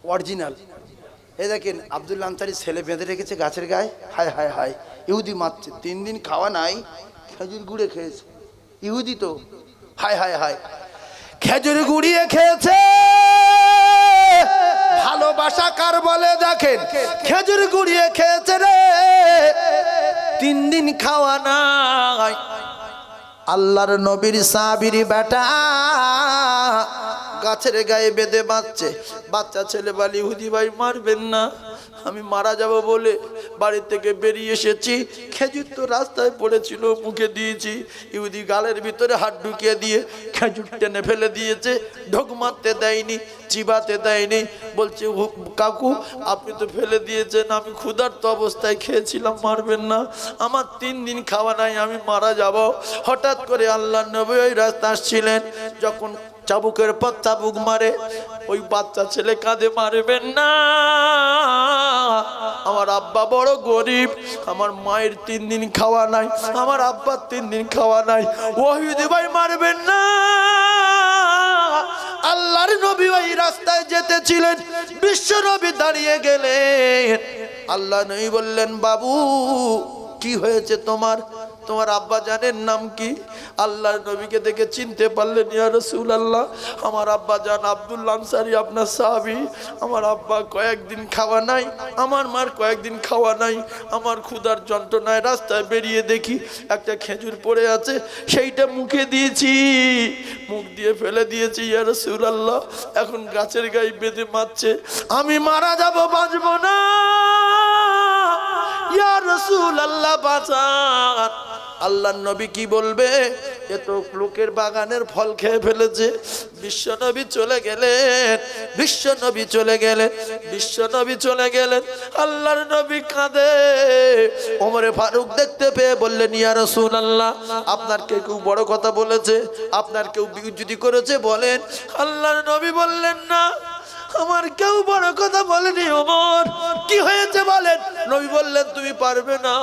Original. এই দেখেন আব্দুল আনসারী ছেলে বেঁধে রেখেছে গাছের গায়ে, হায় হায় হায়, ইহুদি মারছে, 3 দিন খাওয়া নাই, খেজুর গুড়ে খেয়েছে। ইহুদি তো, হায় হায় হায়, খেজুর গুড়িয়ে খেয়েছে। ভালোবাসা কার বলে দেখেন, খেজুর গুড়িয়ে খেয়েছে রে, 3 দিন খাওয়া নাই। আল্লাহর নবীর সাহাবীর বেটা গাছের গায়ে বেঁধে বাঁচছে। বাচ্চা ছেলে বলে, ইহুদি ভাই মারবেন না, আমি মারা যাব বলে বাড়ি থেকে বেরিয়ে এসেছি, খেজুর তো রাস্তায় পড়েছিল, মুখে দিয়েছি। ইহুদি গালের ভিতরে হাত ঢুকিয়ে দিয়ে খেজুর টেনে ফেলে দিয়েছে, ঢোক মারতে দেয়নি, চিবাতে দেয়নি। বলছে, কাকু আপনি তো ফেলে দিয়েছেন, আমি ক্ষুধার্ত অবস্থায় খেয়েছিলাম, মারবেন না, আমার 3 দিন খাওয়া নাই, আমি মারা যাব। হঠাৎ করে আল্লাহর নবী ওই রাস্তা আসছিলেন, যখন চাবুকের পর চাবুক মারে, ওই বাচ্চা ছেলে কাঁদে, মারবেন না, আমার আব্বা বড় গরিব, আমার মায়ের 3 দিন খাওয়া নাই, আমার আব্বার 3 দিন খাওয়া নাই। ওহিদি ভাই মারবেন না। আল্লাহর নবী ওই রাস্তায় যেতেছিলেন, বিশ্ব নবী দাঁড়িয়ে গেলেন। আল্লাহ নবী বললেন, বাবু কি হয়েছে তোমার, তোমার আব্বা জানেন নাম কি? আল্লাহর নবীকে দেখে চিনতে পারলেন, ইয়া রাসূলুল্লাহ, আমার আব্বা জান আব্দুল আনসারী, আপনার সাহাবী। আমার আব্বা কয়েকদিন খাওয়া নাই, আমার মার কয়েকদিন খাওয়া নাই, আমার ক্ষুধার যন্ত্রণায় রাস্তায় বেরিয়ে দেখি একটা খেজুর পড়ে আছে, সেইটা মুখে দিয়েছি, মুখ দিয়ে ফেলে দিয়েছি, ইয়া রাসূলুল্লাহ, এখন গাছের গায়ে বেঁধে মারছে, আমি মারা যাব, বাঁচব না, ইয়া রাসূলুল্লাহ বাঁচান। আল্লাহর নবী কি বলবে, এ তো লোকের বাগানের ফল খেয়ে ফেলেছে। বিশ্ব নবী চলে গেলেন, বিশ্ব নবী চলে গেলেন, বিশ্ব নবী চলে গেলেন। আল্লাহর নবী কাঁদে। ওমরে ফারুক দেখতে পেয়ে বললেন, ইয়া রাসূলুল্লাহ, আপনার কেউ বড় কথা বলেছে, আপনার কেউ বিদ্রুতি করেছে বলেন। আল্লাহর নবী বললেন, না, আমার কেউ বড় কথা বলেনি। ওমর কি হয়েছে বলেন। নবী বললেন, তুমি পারবে না।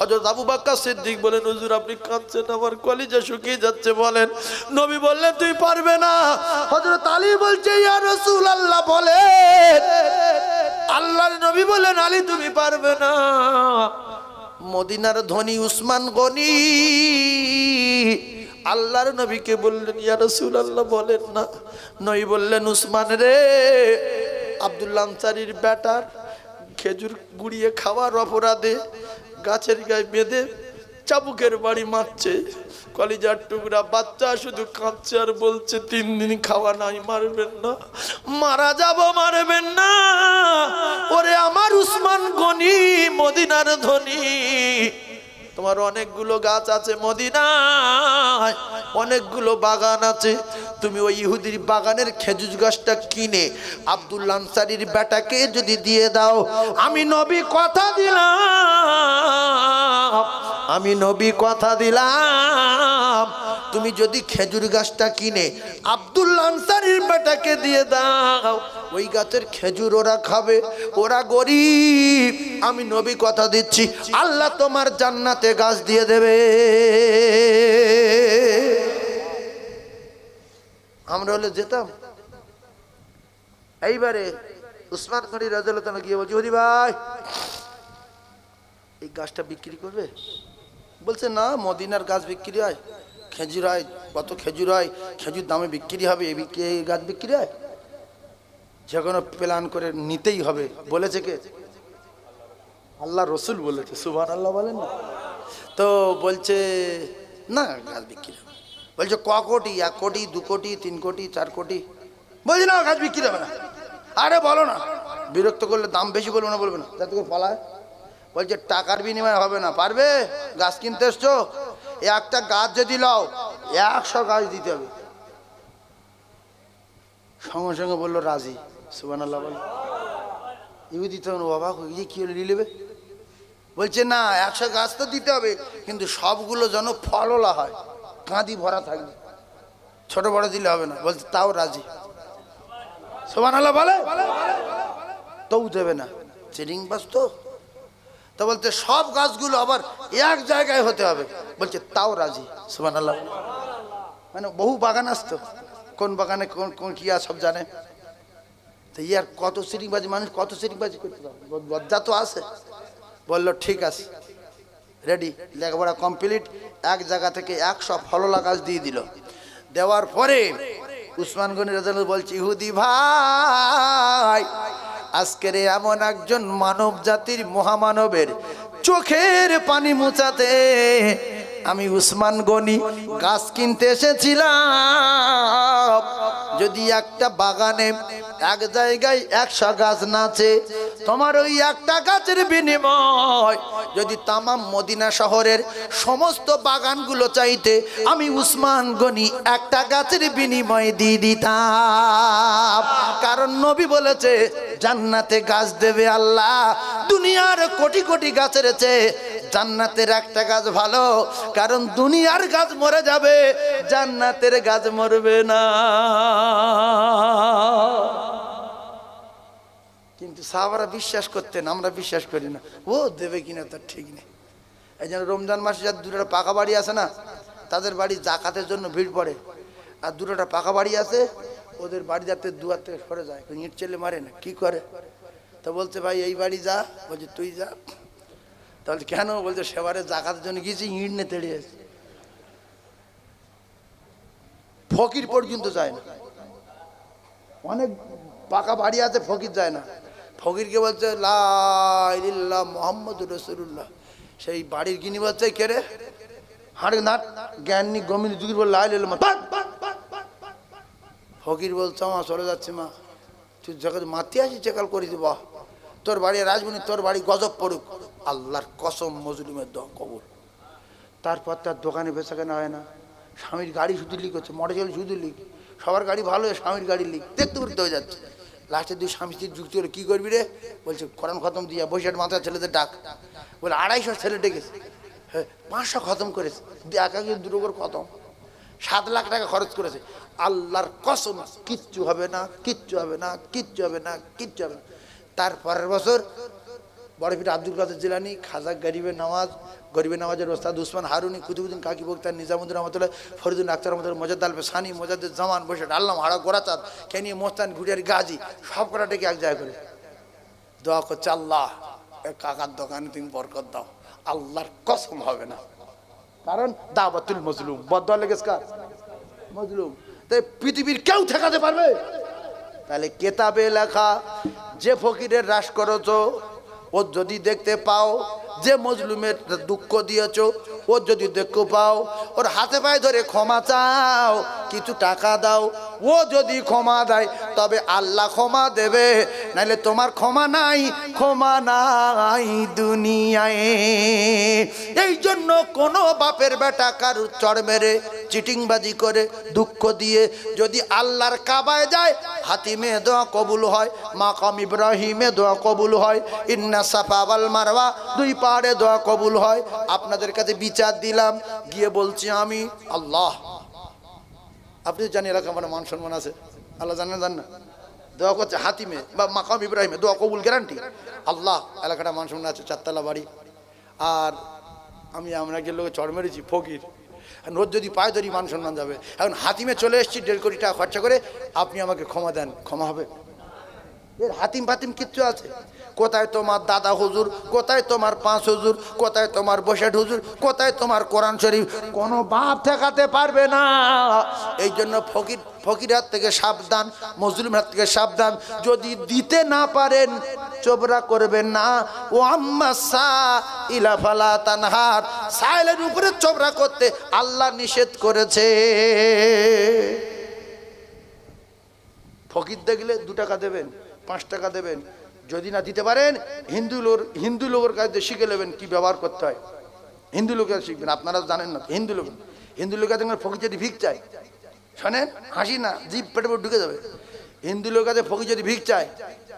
হযরত আবু বকর সিদ্দিক বলেন, হুজুর আপনি কাঁদছেন, আমার কলিজা শুকিয়ে যাচ্ছে বলেন। নবী বললেন, তুমি পারবে না। হযরত আলী বলছে, ইয়া রাসূলুল্লাহ বলেন। আল্লাহর নবী বলেন, আলী তুমি পারবে না। মদিনার ধনী উসমান গনি আল্লাহর নবীকে বললেন, ইয়া রাসূলুল্লাহ বলেন না। নবী বললেন, উসমান রে, আব্দুল আনসারীর বেটার খেজুর গুড়িয়ে খাওয়ার অপরাধে গাছের গায়ে বেঁধে চাবুকের বাড়ি মারছে, কলিজার টুকরা বাচ্চা শুধু কাঁদছে আর বলছে, 3 দিন খাওয়া নাই, মারবেন না, মারা যাব, মারবেন না। ওরে আমার উসমান গনি, মদিনার ধনী, তোমার অনেকগুলো গাছ আছে মদিনায়, অনেকগুলো বাগান আছে, তুমি ওই ইহুদির বাগানের খেজুর গাছটা কিনে আব্দুল আনসারীর বেটাকে যদি দিয়ে দাও, আমি নবী কথা দিলাম, আমি নবী কথা দিলাম, তুমি যদি খেজুর গাছটা কিনে আব্দুল আনসারীর বেটাকে দিয়ে দাও, ওই গাছের খেজুর ওরা খাবে, ওরা গরিব, আমি নবী কথা দিচ্ছি, আল্লাহ তোমার জান্নাতে গাছ দিয়ে দেবে। আমরা হলে যেতাম। এইবারে উসমান গনি রাদিয়াল্লাহু তাআলা গিয়ে বলছে, ওরে ভাই এই গাছটা বিক্রি করবে? বলছে, না, মদিনার গাছ বিক্রি হয়, খেজুর হয়, কত খেজুর হয়, খেজুর দামে বিক্রি হবে, এই গাছ বিক্রি হয়, যে কোনো প্ল্যান করে নিতেই হবে। বলেছে কে? আল্লাহ রসুল বলেছে, সুবহানাল্লাহ বলেন না। তো বলছে, না, গাছ বিক্রি হবে। বলছে, ক কোটি? 1 কোটি, 2 কোটি, 3 কোটি, 4 কোটি? বলছি, না, গাছ বিক্রি হবে না। আরে বলো না, বিরক্ত করলে দাম বেশি বলবো না, বলবে না, যাতে করে পালায়। বলছে, টাকার বিনিময়ে হবে না, পারবে? গাছ কিনতে এসছো, একটা গাছ যদি লাও 100 গাছ দিতে হবে। সঙ্গে সঙ্গে বললো রাজি, সুবহানাল্লাহ বলে। ইহুদি তখন অবাক হয়ে গিয়ে, কি হলো, নিয়ে নেবে? বলছে, না, 100 গাছ তো দিতে হবে, কিন্তু সবগুলো যেন ফলওয়ালা হয়, কাঁদি ভরা থাকবে, ছোট বড় দিলে হবে না। বলছে, তাও রাজি, সুবহানাল্লাহ বলে। তবু দেবে না, চিরিং বাস তো। তো বলতে সব গাছগুলো আবার এক জায়গায় হতে হবে। বলছে, তাও রাজি, সুবহানাল্লাহ। মানে বহু বাগান আসতো, কোন বাগানে কোন কোন কি আছে সব জানে। তো ইয়ার কত সিটিংবাজি মানুষ, কত সিটিংবাজি করতে পারে, লজ্জা তো আছে। বললো ঠিক আছে, রেডি, লেখাপড়া কমপ্লিট। এক জায়গা থেকে 100 ফললা গাছ দিয়ে দিল। দেওয়ার পরে উসমান গনি রাদিয়াল্লাহু বলছে, ইহুদি ভাই, আজকের এমন একজন মানব জাতির মহামানবের চোখের পানি মুছাতে আমি উসমান গনি গাছ কিনতে এসেছিলাম। যদি একটা বাগানে এক জায়গায় 100 গাছ নাচে, তোমার ওই একটা গাছের বিনিময় যদি তামাম মদিনা শহরের সমস্ত বাগানগুলো চাইতে, আমি উসমান গনি একটা গাছের বিনিময় দিয়ে দিতাম। কারণ নবী বলেছে জান্নাতে গাছ দেবে আল্লাহ। দুনিয়ার কোটি কোটি গাছের চেয়ে জান্নাতের একটা গাছ ভালো, কারণ দুনিয়ার গাছ মরে যাবে, জান্নাতের গাছ মরবে না। কিন্তু সাহাবারা বিশ্বাস করতেন, আমরা বিশ্বাস করি না। ও দেবে কিনা তার ঠিক নেই। এই জন্য রমজান মাসে যার দুটো পাকা বাড়ি আছে না, তাদের বাড়ি জাকাতের জন্য ভিড় পড়ে। আর দুটোটা পাকা বাড়ি আছে, ওদের বাড়ি যাতে দুয়ার থেকে সরে যায়, ইট চেলে মারে না। কি করে? তো বলছে ভাই এই বাড়ি যা, বলছে তুই যা। তাহলে কেন? বলছে সেবারে জাকাতের জন্য গিয়েছি, ইট নে তেড়ে আছে। ফকির পর্যন্ত যায় না। অনেক পাকা বাড়ি আছে, ফকির যায় না। ফকিরকে বলছে লা ইলাহা মুহাম্মাদুর রাসূলুল্লাহ। সেই বাড়ির গিনি বলছে কে রে? হাড়ে নাট জ্ঞানী গমিনী যুগির বল লা ইলাহা ইল্লাল্লাহ। ফকির বলছে মা চলে যাচ্ছে, মা তুই জগৎ মাতি আসি চেকাল করে দিব, তোর বাড়ি রাজবনি, তোর বাড়ি গজব পড়ুক। আল্লাহর কসম মজলুমের দোয়া কবুল। তারপর তার দোকানে বেচা কেনা হয় না। স্বামীর গাড়ি শুধু লিক হচ্ছে, মোটরসাইকেল শুধু লিক। সবার গাড়ি ভালো, স্বামীর গাড়ি লিক, দেখতে করতে হয়ে যাচ্ছে। লাস্টে দুই স্বামী স্ত্রী যুক্তি হলো, কী করবি রে? বলছে কোরআন খতম দিয়া বৈশাখ মাথায় ছেলেদের ডাক। বলে 250 ছেলে ডেকেছে, হ্যাঁ 500 খতম করেছে, একাকি দুটো করে খতম। 7 লাখ টাকা খরচ করেছে। আল্লাহর কসম কিচ্ছু হবে না, কিচ্ছু হবে না, কিচ্ছু হবে না, কিচ্ছু হবে না। তারপরের বছর বড় পীর আব্দুল কাদের জিলানী, খাজা গরিবের নামাজের ওস্তাদ উসমান হারুনি, কুতুবুদ্দিন কাকি বক্তার, নিজামুদ্দিন রহমতুল্লাহ, ফরিদুল আখতার রহমতুল্লাহ, মজাদ আল সানি, মোজাদ্দেদ জামান, বৈশাখ আল্লাহ হাড়া গোরাচাঁদ, কেনি মোস্তান, ঘুরিয়ার গাজী, সব কটা ডেকে এক জায়গায় করে দোয়া করছে, আল্লাহ কাকার দোকানে তুমি বরকত দাও। আল্লাহর কসম হবে না, কারণ দাওয়াতুল মজলুম, বদদোয়া লেগেছে কার? মজলুম। তাই পৃথিবীর কেউ ঠেকাতে পারবে? তাহলে কেতাবে লেখা, যে ফকিরের হ্রাস করেছো ও যদি দেখতে পাও, যে মজলুমের দুঃখ দিয়েছো ও যদি দেখতে পাও, ওর হাতে পায়ে ধরে ক্ষমা চাও, কিছু টাকা দাও। ও যদি ক্ষমা দেয় তবে আল্লাহ ক্ষমা দেবে, নাইলে তোমার ক্ষমা নাই, ক্ষমা নাই দুনিয়ায়। এই জন্য কোনো বাপের বেটা কারুর চড় মেরে, চিটিংবাজি করে, দুঃখ দিয়ে যদি আল্লাহর কাবায় যায়, হাতিমে দোয়া কবুল হয়, মাকাম ইব্রাহিমে দোয়া কবুল হয়, ইন্না সাফা ওয়াল মারওয়া, 2 পাহাড়ে দোয়া কবুল হয়। আপনাদের কাছে বিচার দিলাম, গিয়ে বলছি আমি আল্লাহ, আপনি জানি এলাকা আমার মান সম্মান আছে, আল্লাহ জানেন না? দোয়া করছে হাতিমে বা মাকাম ইব্রাহিমে, দোয়া কবুল গ্যারান্টি। আল্লাহ এলাকাটা মান সম্মান আছে, 4 তলা বাড়ি, আর আমরা গেলে চড় মেরেছি ফকির, ওর যদি পায়ে ধরি মান সম্মান যাবে। এখন হাতিমে চলে এসেছি 1.5 কোটি টাকা খরচা করে, আপনি আমাকে ক্ষমা দেন, ক্ষমা হবে? এর হাতিম ফাতিম কিচ্ছু আছে? কোথায় তোমার দাদা হুজুর, কোথায় তোমার 5 হুজুর, কোথায় তোমার বৈশাখ হুজুর, কোথায় তোমার কোরআন শরীফ? কোনো বাপ ঠেকাতে পারবে না। এই জন্য ফকির হাত থেকে সাবধান, মজলুম হাত থেকে সাবধান। যদি দিতে না পারেন চোবরা করবেন না। ও আম্মা সা ইলা ফালা তানহার, সাইলের উপরে চোবরা করতে আল্লাহ নিষেধ করেছে। ফকির দেখলে 2 টাকা দেবেন, 5 টাকা দেবেন। যদি না দিতে পারেন হিন্দু লোকের কাছে শিখে নেবেন কি ব্যবহার করতে হয়। হিন্দু লোকের শিখবেন, আপনারা জানেন না। হিন্দু লোকের দেখবেন ফকির যদি ভিক চায়, শোনেন হাসি না, জিভ পেটে পেটে ঢুকে যাবে। হিন্দু লোক কাছে ফকির যদি ভিক চায়,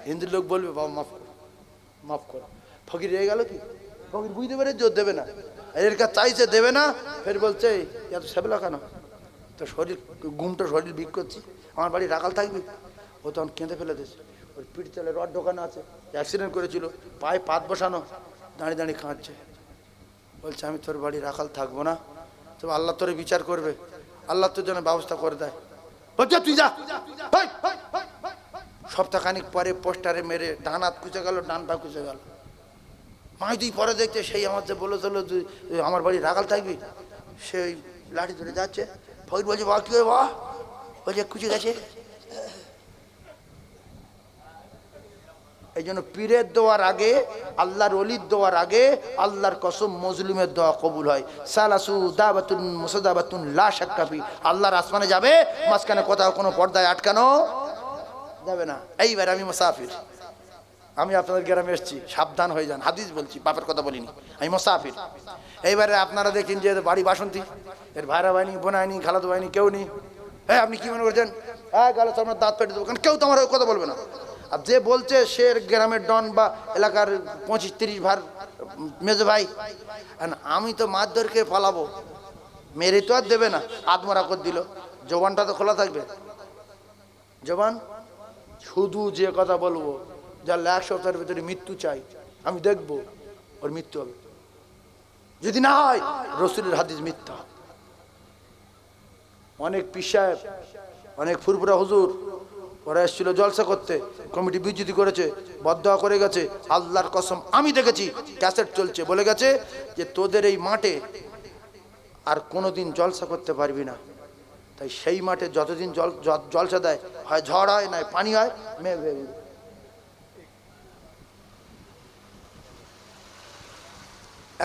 হিন্দু লোক বলবে বাবা মাফ করো, মাফ করো। ফকির রেগে গেল কি? ফকির বুঝতে পারে জোর দেবে না, এর কাছে চাইছে দেবে না, ফের বলছে এত সেবেলা কেন? তো ঘুমটা শরীর ভিক করছি, আমার বাড়ি রাখাল থাকবি। ও তখন কেঁদে ফেলে দিয়েছে, ওর পিঠ চালে রড ঢোকানো আছে, অ্যাক্সিডেন্ট করেছিল, পায়ে পাত বসানো, দাঁড়িয়ে দাঁড়িয়ে কাঁদছে। বলছে আমি তোর বাড়ি রাখাল থাকবো না, তো আল্লাহ তোরে বিচার করবে, আল্লাহ তোর জন্য ব্যবস্থা করে দেয়। বলছে তুই যা, সপ্তাহখানিক পরে পোস্টারে মেরে ডান হাত কুচে গেল, ডান পা কুচে গেল। মাই তুই পরে দেখতে সেই আমার যে বলে চলো তুই আমার বাড়ি রাখাল থাকবি, সেই লাঠি ধরে যাচ্ছে। ফকির বলছে বা কি বা, বলছে কুচে গেছে। এই জন্য পীরের দোয়ার আগে, আল্লাহর ওলির দোয়ার আগে আল্লাহর কসম মজলুমের দোয়া কবুল হয়। সালাসু দাবাতুন মুসাদাবাতুন লা শাক্কা ফি। আল্লাহর আসমানে যাবে, মাঝখানে কোথাও কোনো পর্দায় আটকানো যাবে না। এইবার আমি মুসাফির, আমি আপনাদের গ্রামে এসেছি, সাবধান হয়ে যান, হাদিস বলছি, বাপের কথা বলিনি, আমি মুসাফির। এইবারে আপনারা দেখেন যে বাড়ি বাসন্তী, এর ভাইরা বাহিনী, বোনায়নি, খালাতো বাহিনী কেউ নেই। হ্যাঁ আপনি কি মনে করছেন? হ্যাঁ গালে তোমার দাঁত পেটে দেবো, কারণ কেউ তো আমার কথা বলবে না। আর যে বলছে সে গ্রামের ডন বা এলাকার 25-30 ভার মেজো ভাই। আমি তো মারধরকে পালাবো, মেরে তো আর দেবে না, আত্মরা করে দিল, জবানটা তো খোলা থাকবে। জবান শুধু যে কথা বলবো, যার 1 সপ্তাহের ভিতরে মৃত্যু চাই, আমি দেখবো ওর মৃত্যু হবে, যদি না হয় রসুলের হাদিস মিথ্যা। অনেক পীর সাহেব, অনেক ফুরফুরা হুজুর ওরা এসেছিল জলসা করতে, কমিটি বিচ্যুতি করেছে, বদদোয়া করে গেছে। আল্লাহর কসম আমি দেখেছি, ক্যাসেট চলছে, বলে গেছে যে তোদের এই মাঠে আর কোনোদিন জলসা করতে পারবি না। তাই সেই মাঠে যতদিন জলসা দেয়, হয় ঝড় হয়, নয় পানি হয়, মেঘ হয়ে যায়।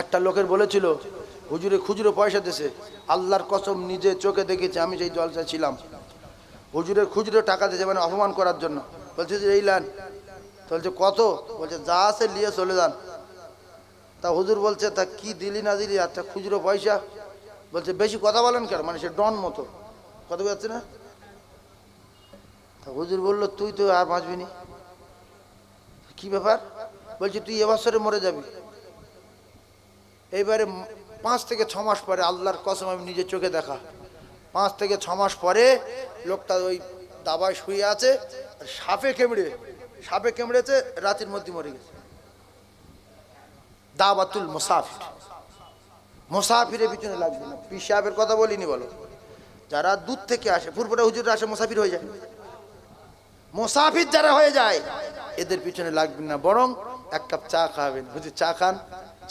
একটা লোকের বলেছিল হুজুরে খুচরো পয়সা দেশে, আল্লাহর কসম নিজে চোখে দেখেছি, আমি সেই জলসা ছিলাম। হুজুরের খুচরো টাকা দিয়েছে, মানে অপমান করার জন্য। বলছে যে এই লান, বলছে কত? বলছে যা আছে নিয়ে চলে যান। তা হুজুর বলছে তা কি দিলি না দিলি? আচ্ছা খুচরো পয়সা। বলছে বেশি কথা বলেন কেন, মানে সে ডন মতো কথা বলছে না। তা হুজুর বললো তুই তো আর বাঁচবি নি। কি ব্যাপার? বলছে তুই এবছরে মরে যাবি। এইবারে 5 থেকে 6 মাস পরে, আল্লাহর কসম আমি নিজের চোখে দেখা, 5 থেকে 6 মাস পরে লোকটা ওই দাবায় শুয়ে আছে, সাপে কেমড়েছে, রাতের মধ্যে মরে গেছে। দাওয়াতুল মুসাফির, মুসাফিরের পিছনে লাগবে না। পীর সাহেবের কথা বলিনি, বলো যারা দূর থেকে আসে, ফুরফুরা হুজুররা আসে, মুসাফির হয়ে যায়। মুসাফির যারা হয়ে যায় এদের পিছনে লাগবেন না, বরং 1 কাপ চা খাবেন। হুজুর চা খান,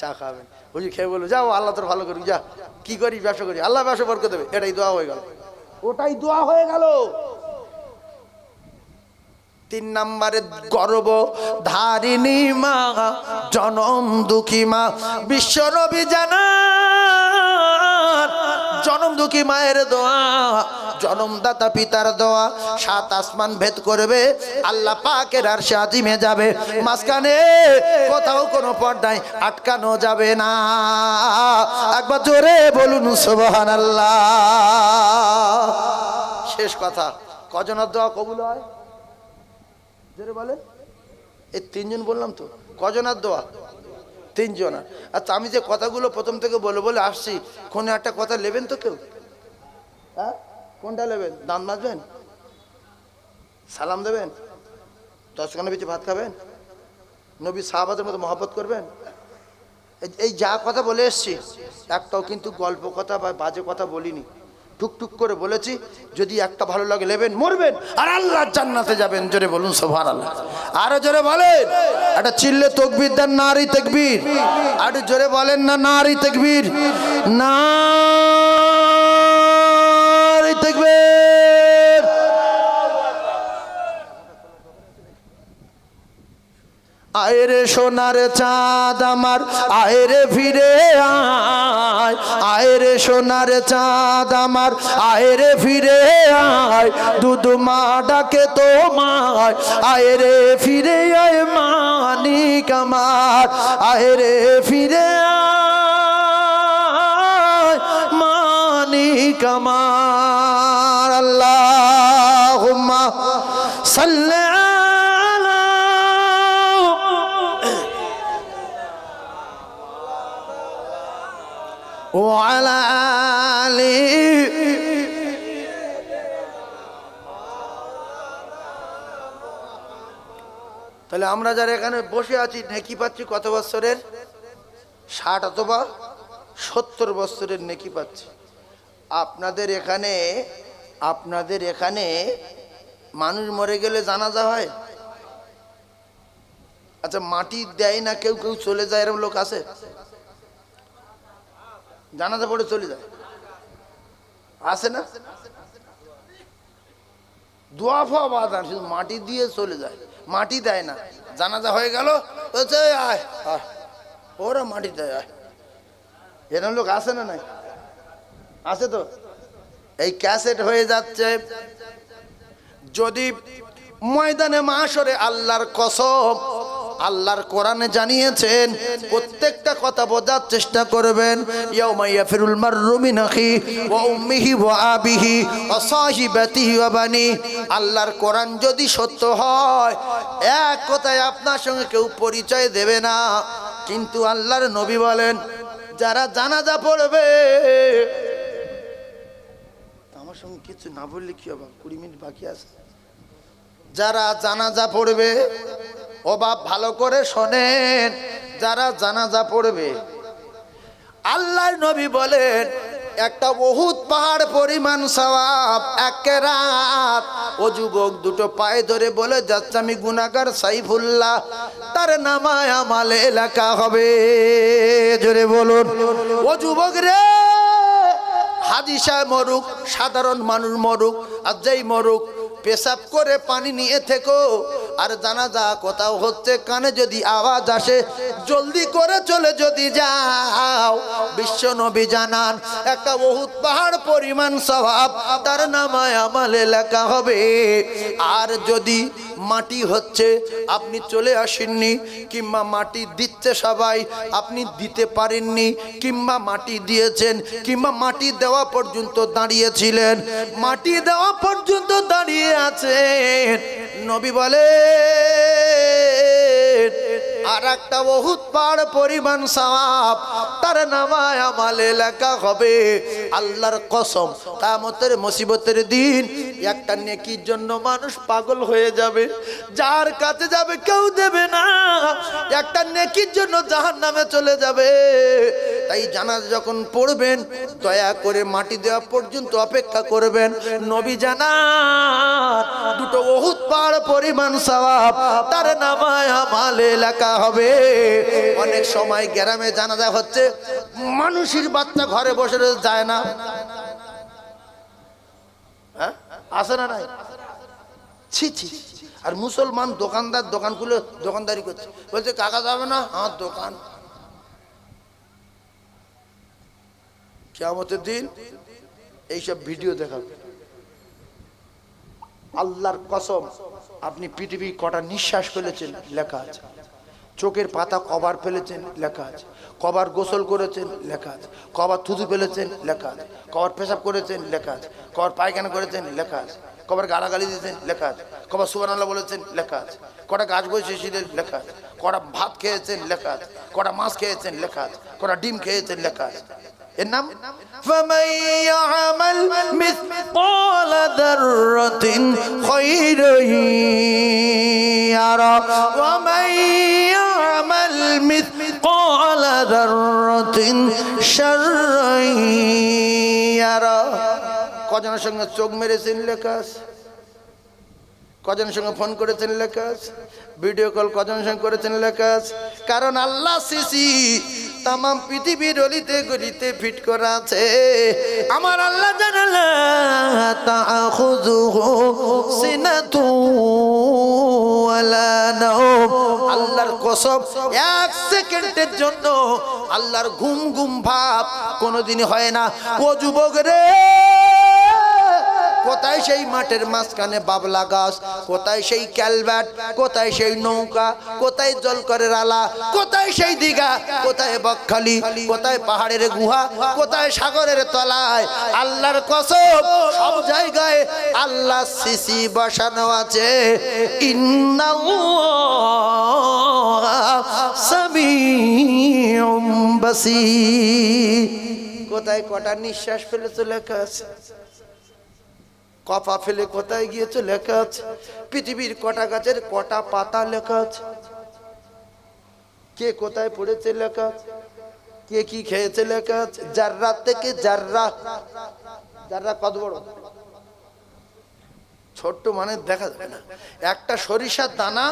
চা খাবেন। হুজুর খেয়ে বলবো যাও আল্লাহ তোর ভালো করুক, যা কি করি ব্যবসা করি, আল্লাহ ব্যবসা বরকত দেবে। এটাই দোয়া হয়ে গেল, ওটাই দোয়া হয়ে গেল। 3 নম্বরে গর্ব ধারিণী মা, জনম দুঃখী মা, বিশ্ব নবী জানান জনম দুঃখী মায়ের দোয়া, জনমদাতা পিতার দোয়া 7 আসমান ভেদ করবে, আল্লাহ পাকের আরশে আজিমে যাবে, মাঝখানে কোথাও কোনো পর্দায় আটকানো যাবে না। একবার জোরে বলুন সুবহানাল্লাহ। শেষ কথা, কজনের দোয়া কবুল হয়? জোরে বলেন। এই 3 জন বললাম তো, কজনের দোয়া? 3 জনের। আচ্ছা আমি যে কথাগুলো প্রথম থেকে বলে আসছি, কোনো একটা কথা নেবেন তো কেউ? হ্যাঁ কোনটা নেবেন? দান মাজবেন, সালাম দেবেন, 10 খানা বেশি ভাত খাবেন, নবী সাহাবাদের মতো মহব্বত করবেন। এই যা কথা বলে এসছি একটাও কিন্তু গল্প কথা বা বাজে কথা বলিনি, টুকটুক করে বলেছি। যদি একটা ভালো লাগে নেবেন, মরবেন আর আল্লাহর জান্নাতে যাবেন। জোরে বলুন সুবহানাল্লাহ। আরো জোরে বলেন, একটা চিল্লে তাকবীর দেন, নারী তাকবীর। আরো জোরে বলেন না, নারী তাকবীর, নারী তাকবীর। আয় রে সোনার চাঁদ আমার, আয় রে ফিরে আয়, আয় রে সোনার চাঁদ আমার, আয় রে ফিরে আয়, দুধ মা ডাকে তোমায়, আয় রে ফিরে আয় মানিক আমার, আয় রে ফিরে আয় মানিক আমার। আল্লাহুম্মা সাল্লি ওয়ালা আলি। তাহলে আমরা যারা এখানে বসে আছি নেকি পাচ্ছি কত বছরের? 60 অথবা 70 বছরের নেকি পাচ্ছি। আপনাদের এখানে মানুষ মরে গেলে জানাজা হয়? আচ্ছা মাটি দেয় না কেউ কেউ চলে যায় এরকম লোক আছে? জানাজা পড়ে চলে যায় আছে না? দোয়া ফোয়া বাদ আর শুধু মাটি দিয়ে চলে যায়, মাটি দেয় না। জানাজা হয়ে গেল বলছে আয় আয়, ওরা মাটি দেয় আয়। এরকম লোক আছে না? নাই আছে তো। এই ক্যাসেট হয়ে যাচ্ছে। যদি ময়দানে মাশরে আল্লাহর কসম, আল্লাহর কোরআনে জানিয়েছেন, প্রত্যেকটা কথা বোঝার চেষ্টা করবেন। ইয়াউমা ইয়াফিরুল মাররু মিন আখি ওয়া উম্মিহি ওয়া আবিহি ওয়া সাহিবাতিহি ওয়া বানি। আল্লাহর কোরআন যদি সত্য হয়, এক কথায় আপনার সঙ্গে কেউ পরিচয় দেবে না। কিন্তু আল্লাহর নবী বলেন, যারা জানাজা পড়বে, আমার সঙ্গে কিছু না বললে কি হবে, 20 মিনিট বাকি আছে। যারা জানাজা পড়বে, ও বাপ ভালো করে শোনেন, যারা জানাজা পড়বে, আল্লাহর নবী বলেন একটা উহুদ পাহাড় পরিমাণ সওয়াব এক রাত। ও যুবক দুটো পায়ে ধরে বলে যাচ্ছে, আমি গুনাহগার সাইফুল্লাহ, তার নামায় আমালে লেখা হবে। জোরে বলুন। ও যুবক রে, হাজী সাহেব মরুক, সাধারণ মানুষ মরুক, আর যেই মরুক, পেশাব করে পানি নিয়ে থেকো। আর জানাজা কোথাও হচ্ছে, কানে যদি আওয়াজ আসে জলদি করে চলে যদি যাও। বিশ্ব নবী জানান একটা বহুত পাহাড় পরিমাণ সওয়াব তার নামায় আমালে লেখা হবে। আর যদি মাটি হচ্ছে, আপনি চলে আসেননি, কিংবা মাটি দিচ্ছে সবাই, আপনি দিতে পারেননি, কিংবা মাটি দিয়েছেন, কিংবা মাটি দেওয়া পর্যন্ত দাঁড়িয়েছিলেন, মাটি দেওয়া পর্যন্ত দাঁড়িয়ে আছেন, নবী বলে আর একটা বহুত পাহাড় পরিমাণ সওয়াব তার নামায় আমালে লেখা হবে। আল্লাহর কসম, কিয়ামতের মুসিবতের দিন একটা নেকির জন্য মানুষ পাগল হয়ে যাবে, যার কাছে যাবে কেউ দেবে না, একটা নেকির জন্য জাহান্নামে চলে যাবে। তাই জানাজা যখন পড়বেন, দয়া করে মাটি দেওয়া পর্যন্ত অপেক্ষা করবেন। নবী জানান দুটো উহুদ পাহাড় পরিমাণ সওয়াব তার নামায় আমালে লেখা হবে। অনেক সময় গ্রামে জানাজা হচ্ছে, মানুষের বাচ্চা ঘরে বসে যায় না, হ্যাঁ আছে না? নাই? ছি ছি। আর মুসলমান দোকানদার দোকান খুলে দোকানদারি করছে, বলছে কাকা যাবে না, আমার দোকান। কিয়ামতের দিন এইসব ভিডিও দেখাবে। আল্লাহর কসম, আপনি পৃথিবী কটা নিঃশ্বাস ফেলেছেন লেখা আছে, চোখের পাতা কবার ফেলেছেন লেখা আছে, কবার গোসল করেছেন লেখা আছে, কবার থুতু ফেলেছেন লেখা আছে, কবার পেশাব করেছেন লেখা আছে, কবার পায়খানা করেছেন লেখা আছে, কবার গালাগালি দিয়েছেন লেখা আছে, কবার সুবহানাল্লাহ বলেছেন লেখা আছে, কটা গাছ বসিয়েছিলেন লেখা আছে, কটা ভাত খেয়েছেন লেখা আছে, কটা মাছ খেয়েছেন লেখা আছে, কটা ডিম খেয়েছেন লেখা আছে। এর নাম ফামান ইয়ামাল মিসকাল যাররাতিন খায়রান ইয়ারা ওয়া মান ইয়ামাল মিসকাল যাররাতিন শাররান ইয়ারা। কজনের সঙ্গে চোখ মেরেছেন লেখা আছে, কজনের সঙ্গে ফোন করেছেন লেখা আছে, ভিডিও কল কজনের সঙ্গে করেছেন লেখা আছে। কারণ আল্লাহ সিসি তাম পৃথিবীর অলিতে গলিতে ফিট করা আছে। আমার আল্লাহ জানালা তাখুযুহু সিনাতু ওয়ালা নাওম। আল্লাহর কসম, এক সেকেন্ডের জন্য আল্লাহর ঘুম ঘুম ভাব কোনোদিন হয় না। ও যুবক রে, কোথায় সেই মাঠের মাঝখানে বাবলা গাছ, কোথায় সেই ক্যালভার্ট, কোথায় সেই নৌকা, কোথায় জলকরের আলা, কোথায় সেই দিঘা, কোথায় বকখালি, কোথায় পাহাড়ের গুহা, কোথায় সাগরের তলায়। আল্লাহর কসম, সব জায়গায় আল্লাহ সিসি বসানো আছে। ইন্নাল্লাহা সামিউম বাসীর। কোথায় কটা নিঃশ্বাস ফেলেছে লেখা আছে, কপা ফেলে কোথায় গিয়েছে লেখা আছে, পৃথিবীর কটা গাছের কটা পাতা লেখা আছে, কে কোথায় পড়েছে লেখা আছে, কে কি খেয়েছে লেখা আছে। জাররা থেকে জাররা, জাররা কত বড় ছোট্ট মানে দেখা যাবে না। একটা সরিষার দানা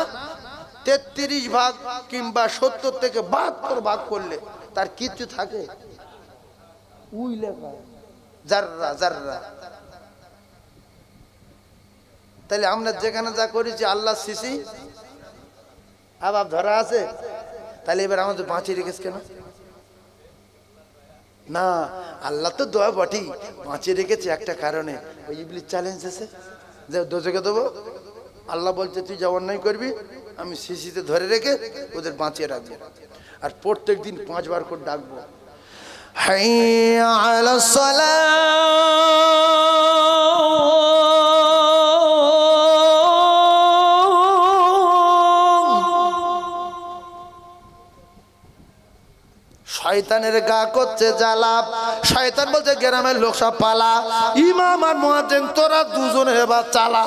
33 ভাগ কিংবা 70 থেকে 72 ভাগ করলে তার কিছু থাকে? উই লেখা জাররা জাররা। তাহলে আমরা যেখানে যা করেছি আল্লাহ সিসি আবার ধরা আছে, তাহলে এবার আমাদের বাঁচিয়ে রেখেছে কেন? না, আল্লাহ তো দোয়া বটেই, বাঁচিয়ে রেখেছে একটা কারণে। ওই ইবলিস চ্যালেঞ্জ আছে যে দোজখে দেবো, আল্লাহ বলছে তুই যা অন্যায় করবি আমি সিসিতে ধরে রেখে ওদের বাঁচিয়ে রাখবো। আর প্রত্যেক দিন 5 বার করে ডাকবো, হাইয়া আলাস শয়তানের গা করছে জ্বালা। শয়তান বলছে গ্রামের লোক সব পালা, ইমাম আর মুয়াজ্জিন তোরা দুজনে এবার চালা।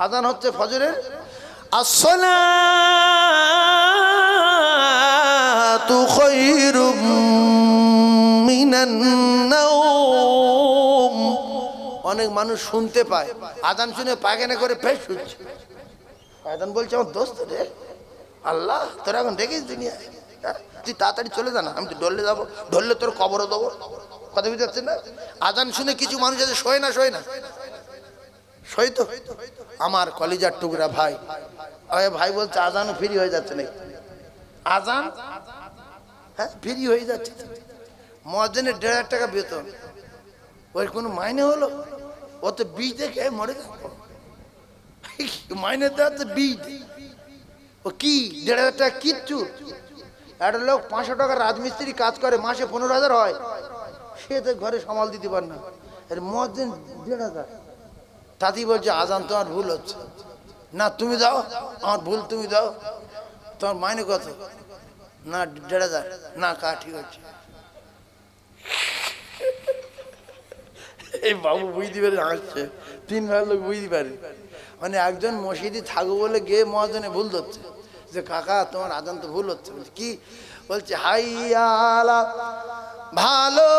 আযান হচ্ছে ফজরের, আসসালাতু খায়রুম মিনান নাওম। অনেক মানুষ শুনতে পায়, আযান শুনে পায়খানা করে ফেস হচ্ছে। শয়তান বলছে আমার দোস্ত রে, আল্লাহ তোরা এখন দেখিস দুনিয়ায়, তুই তাড়াতাড়ি চলে যা না, আমি তো ডললে যাবো, ধরলে তোর কবরও দেবো। কথা বুঝতে পারছেন না? আযান শুনে কিছু মানুষ আছে শোয় না, শোয় না, শোয় তো। আমার কলিজার টুকরা ভাই, ভাই বলছে আযানও ফ্রি হয়ে যাচ্ছে নাকি? আযান হ্যাঁ ফ্রি হয়ে যাচ্ছে। মুয়াজ্জিনের 1,500 টাকা বেতন, ওই কোনো মাইনে হলো? ও তো বীজ দেখে মরে যাবো, মাইনে দেওয়া তো বীজ। ও কি 1,500 টাকা কিচ্ছু? একটা লোক 500 টাকা রাজমিস্ত্রি কাজ করে, মাসে 15,000 হয়, সে তো ঘরে সামাল দিতে পারে না। এর মুয়াজ্জিন 1,500। তাতেই বলছে আযান তোমার ভুল হচ্ছে না, তুমি দাও, আমার ভুল তুমি দাও। তোমার মাইনে কত? না 1,500। না কা ঠিক আছে। এই বাবু বুঝতে পারে হাসছে, 3 ভাই লোক বুঝতে পারে। মানে একজন মসজিদে থাকবো বলে গিয়ে মুয়াজ্জিনে ভুল ধরছে যে কাকা তোমার আযান তো ভুল হচ্ছে। বলছে কি? বলছে হাইয়া আলা ভালো।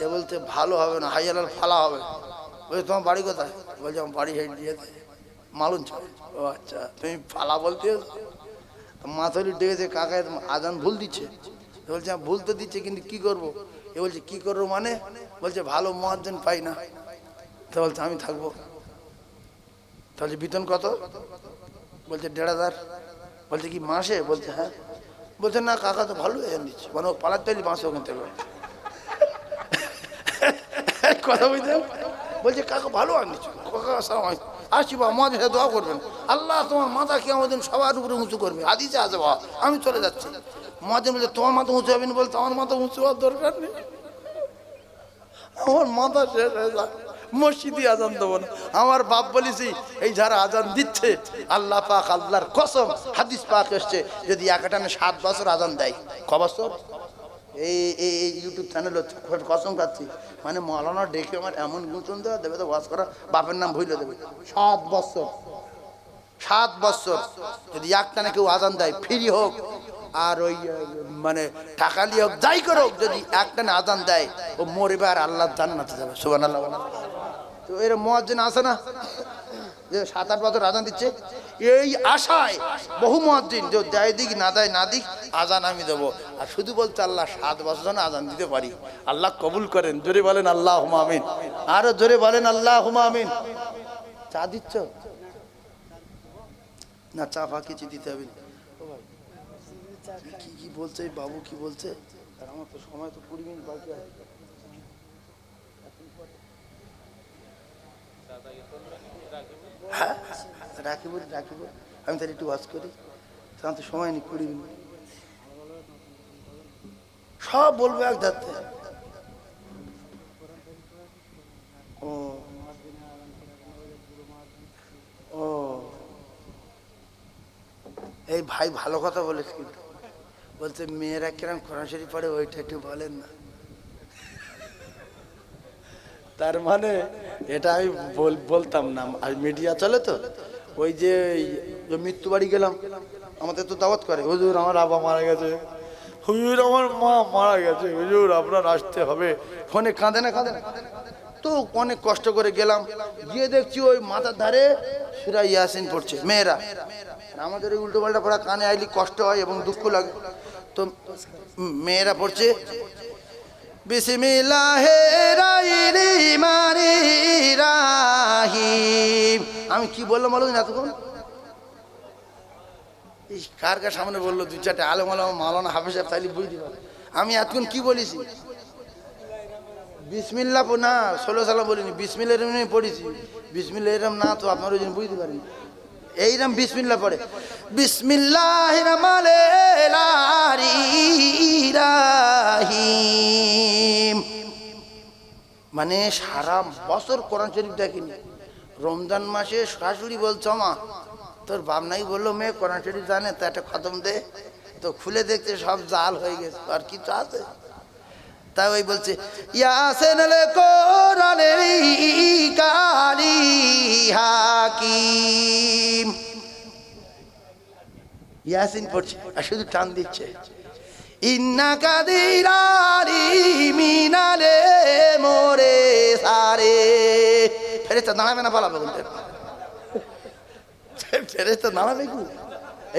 এ বলতে ভালো হবে না, হাইয়া আলা ফালা হবে। বলছে তোমার বাড়ি কোথায়? বলছে আমার বাড়ি হেঁটে মালুন ছ। ও আচ্ছা, তুমি ফালা বলতে মাথারি ডেকেছে, কাকা আযান ভুল দিচ্ছে। বলছে ভুল তো দিচ্ছে, কিন্তু কি করবো? এ বলছে কি করবো মানে? বলছে ভালো মুয়াজ্জিন পাই না। তো বলছে আমি থাকবো। তাহলে বেতন কত? বলছে 1,500। বলছে কি মাসে? বলছে হ্যাঁ। বলছে না কাকা তো ভালো এখান দিচ্ছে, মানে পালার তৈরি মাসে ওখান থেকে। কথা বুঝতে? বলছে কাকা ভালো আনিচ্ছে, কাকা আসছি বা আমাদের সাথে দোয়া করবেন, আল্লাহ তোমার মাথা কি আমাদের সবার উপরে উঁচু করবে। হাদিসে আছে বাবা, আমি চলে যাচ্ছি। মুয়াজ্জিন বলছে তোমার মাথা উঁচু হবে না? বলতে আমার মাথা উঁচু হওয়ার দরকার নেই, আমার মাথা শেষ হয়ে যায়, মসজিদে আযান দেবো না। আমার বাপ বলেছি এই যারা আযান দিচ্ছে, আল্লাহ পাক আল্লাহর কসম, হাদিস পাক এসছে, যদি একটানে 7 বছর আযান দেয়। ক বছর? এই ইউটিউব চ্যানেল কসম খাচ্ছি, মানে মৌলানা ডেকে আমার এমন গুঁতন দেওয়া দেবে তো ওয়াজ করা বাপের নাম ভুলে দেবে। 7 বছর, 7 বছর যদি একটানে কেউ আযান দেয়, ফ্রি হোক আর ওই মানে টাকালি হোক, যাই করো, যদি একটানে আযান দেয় ও মরবে আর আল্লাহর জান্নাতে যাবে। সুবহানাল্লাহ। তো এর মুয়াজ্জিন আছে না যে 7-8 বছর আযান দিচ্ছে, এই আশায় বহু মুয়াজ্জিন যে দেয় দিক না দেয় না দিক, আযান আমি দেবো। আর শুধু বলতে আল্লাহ 7 বছর যেন আযান দিতে পারি, আল্লাহ কবুল করেন। জোরে বলেন আল্লাহুম্মা আমিন, আরো জোরে বলেন আল্লাহুম্মা আমিন। চা দিচ্ছ না? চা ফা কিছু দিতে হবে? কি কি বলছে বাবু, কি বলছে? আর আমার তো সময় তো 20 মিনিট বাকি আছে। হ্যাঁ রাখিব, রাখিব। আমি তাহলে একটু ওয়াজ করি, তখন তো সময় নেই। 20 মিনিট সব বলবো এক ধাতে। ও ও এই ভাই ভালো কথা বলেছে, কিন্তু বলছে মেয়েরা কিরম কোরআন শরীফ পড়ে ওইটা একটু বলেন না। তার মানে এটা আমি বলতাম না, আর মিডিয়া চলে তো। ওই যে মৃত্যু বাড়ি গেলাম, আমাদের তো দাওয়াত করে, হুজুর আমার আব্বা মারা গেছে, হুজুর আমার মা মারা গেছে, হুজুর আপনার আসতে হবে। ফোনে কাঁদে না কাঁদে না, তো অনেক কষ্ট করে গেলাম, গিয়ে দেখছি ওই মাথার ধারে সূরা ইয়াসিন পড়ছে মেয়েরা। আমাদের ওই উল্টো পাল্টা পড়া কানে আইলি কষ্ট হয় এবং দুঃখ লাগে, তো মেয়েরা পড়ছে বিসমিল্লাহির রহমানির রহিম। আমি কি বললাম বলো না তখন, কার কার সামনে বললো, দুই চারটে আলেম আলম মাওলানা হাফেজ সাহেব তাইলে বুঝতে পারে আমি এতক্ষণ কি বলেছি। বিসমিল্লাহ না 16 সালা বলিনি, বিসমিল্লাহ এরম পড়েছি। বিসমিল্লাহ এরম না তো আপনার ওই জন্য বুঝতে পারেন, এইরকম বিসমিল্লাহ পড়ে বিসমিল্লাহির রহমানির রহিম। মানে সারা বছর কোরআন শরীফ দেখিনি, রমজান মাসে শাশুড়ি বলছো মা তোর বাপ নাই বললো মেয়ে কোরআন শরীফ জানে তো একটা খতম দে, তো খুলে দেখতে সব জাল হয়ে গেছে, আর কিছু আছে। তাই ওই বলছে ইয়াসিন আল কোরআনের কালি হাকিম, ইয়াসিন পড়ছে আর শুধু টান দিচ্ছে ইন্নাকা দিলারি মিনালে মোরে সারে। ফেরেশতা দাঁড়াবে না পালাবে বলতে, ফেরেশতা দাঁড়াবে কি?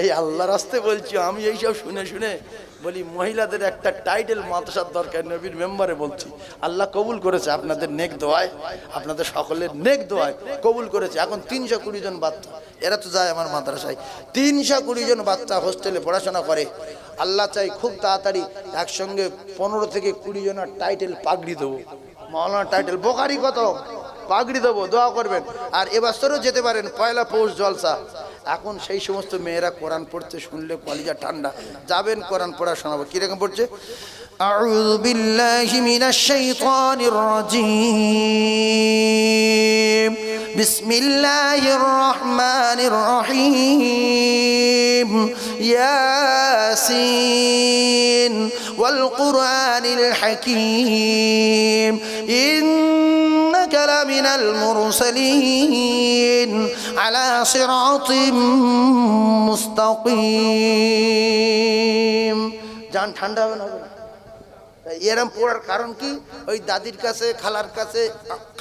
এই আল্লাহর রাস্তে বলছি আমি, এইসব শুনে শুনে বলি মহিলাদের একটা টাইটেল মাদ্রাসার দরকার, নবীর মেম্বারে বলছি। আল্লাহ কবুল করেছে আপনাদের নেক দোয়ায়, আপনাদের সকলের নেক দোয়ায় কবুল করেছে। এখন 320 জন বাচ্চা, এরা তো যায় আমার মাদ্রাসায়, 320 জন বাচ্চা হোস্টেলে পড়াশোনা করে। আল্লাহ চাই খুব তাড়াতাড়ি একসঙ্গে 15 থেকে 20 জনের টাইটেল পাগড়ি দেবো, মাওলানা টাইটেল, বোখারি কত পাগড়ি দেবো, দোয়া করবেন। আর এবছরও যেতে পারেন, পয়লা পৌষ জলসা। এখন সেই সমস্ত মেয়েরা কোরআন পড়তে শুনলে কলিজা ঠান্ডা, যাবেন কোরআন পড়া শোনাবো। কিরকম পড়ছে? আউযু বিল্লাহি মিনাশ শাইতানির রাজীম, বিসমিল্লাহির রহমানির রহিম, ইয়াসিন ওয়াল কুরআনিল হাকীম, ইন্নাকা লামিনাল মুরসালিন আলা সিরাতিম মুস্তাকিম। জান ঠান্ডা হবে না? এরম পড়ার কারণ কি? ওই দাদির কাছে খালার কাছে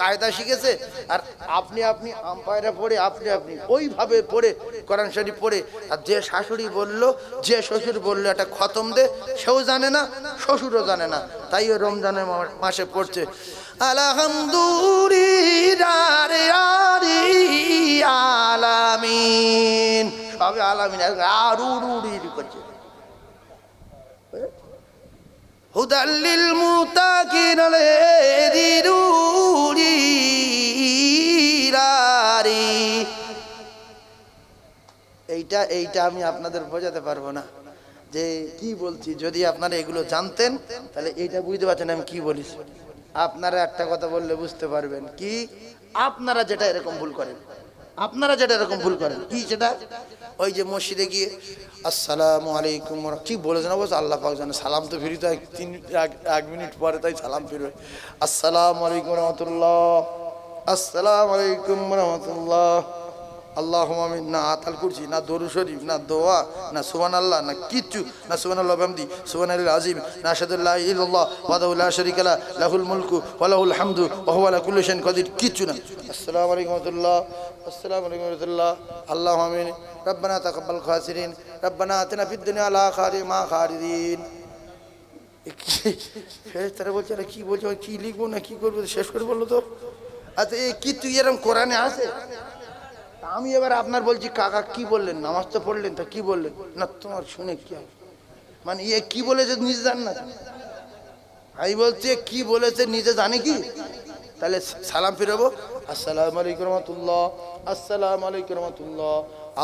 কায়দা শিখেছে, আর আপনি আপনি আম্পায়ারে পড়ে আপনি আপনি ওইভাবে পড়ে কোরআন শরীফ পড়ে। আর যে শাশুড়ি বলল, যে শ্বশুর বলল একটা খতম দে, সেও জানে না, শ্বশুরও জানে না। তাই ও রমজানের মাসে পড়ছে আলামিন, সবে আলামিন আরুরি করছে। হুদাল্লিল মুতাকিন এইটা আমি আপনাদের বোঝাতে পারবো না যে কি বলছি। যদি আপনারা এগুলো জানতেন তাহলে এইটা বুঝতে পারছেন আমি কি বলিস। আপনারা একটা কথা বললে বুঝতে পারবেন কি, আপনারা যেটা এরকম ভুল করেন, আপনারা যেটা এরকম ভুল করেন কি সেটা, ওই যে মসজিদে গিয়ে আসসালামু আলাইকুম কি বলেছেন অবশ্য আল্লাহ পাক জানে, সালাম তো ফিরি তো এক মিনিট পরে, তাই সালাম ফিরবে। আসসালামু আলাইকুম রহমতুল্লাহ, আসসালামু আলাইকুম রহমতুল্লাহ, আল্লাহুম্মা আমিন। না আতাল করছি, না দরুদ শরীফ, না দোয়া, না সুবহানাল্লাহ, না কিচ্ছু, না সুবহানাল্লাহ বিহামদি, সুবহানাল্লাহিল আযীম, না আশহাদু আল্লা ইলাহা ইল্লাল্লাহ ওয়াহদাহু লা শারীকা লাহু লাহুল মুলকু ওয়া লাহুল হামদু ওয়া হুয়া আলা কুল্লি শাইইন কাদির, কিচ্ছু না। আসসালামু আলাইকুম রাহমাতুল্লাহ, আসসালামু আলাইকুম রাহমাতুল্লাহ, আল্লাহুম্মা আমিন, রব্বানা তাকাব্বাল খাসিরিন, রব্বানা আতিনা ফিদ দুনিয়া লা খারি মা খারিদিন। ফেরেশতারা বলছে আরে কি বলছো, কি লিখবো না কি করবো, শেষ করে বললো তো। আচ্ছা এই কি তুই এরকম কোরআনে আছে? আমি এবার আপনার বলছি কাকা কি বললেন, নামাজ তো পড়লেন, তা কি বললেন না, তোমার শুনে কি হবে, মানে ইয়ে কি বলেছে নিজে জান না। আমি বলছি কি বলেছে নিজে জানে কি, তাহলে সালাম ফিরাবো আসসালামু আলাইকুম রহমতুল্লাহ, আসসালামু আলাইকুম রহমতুল্লাহ।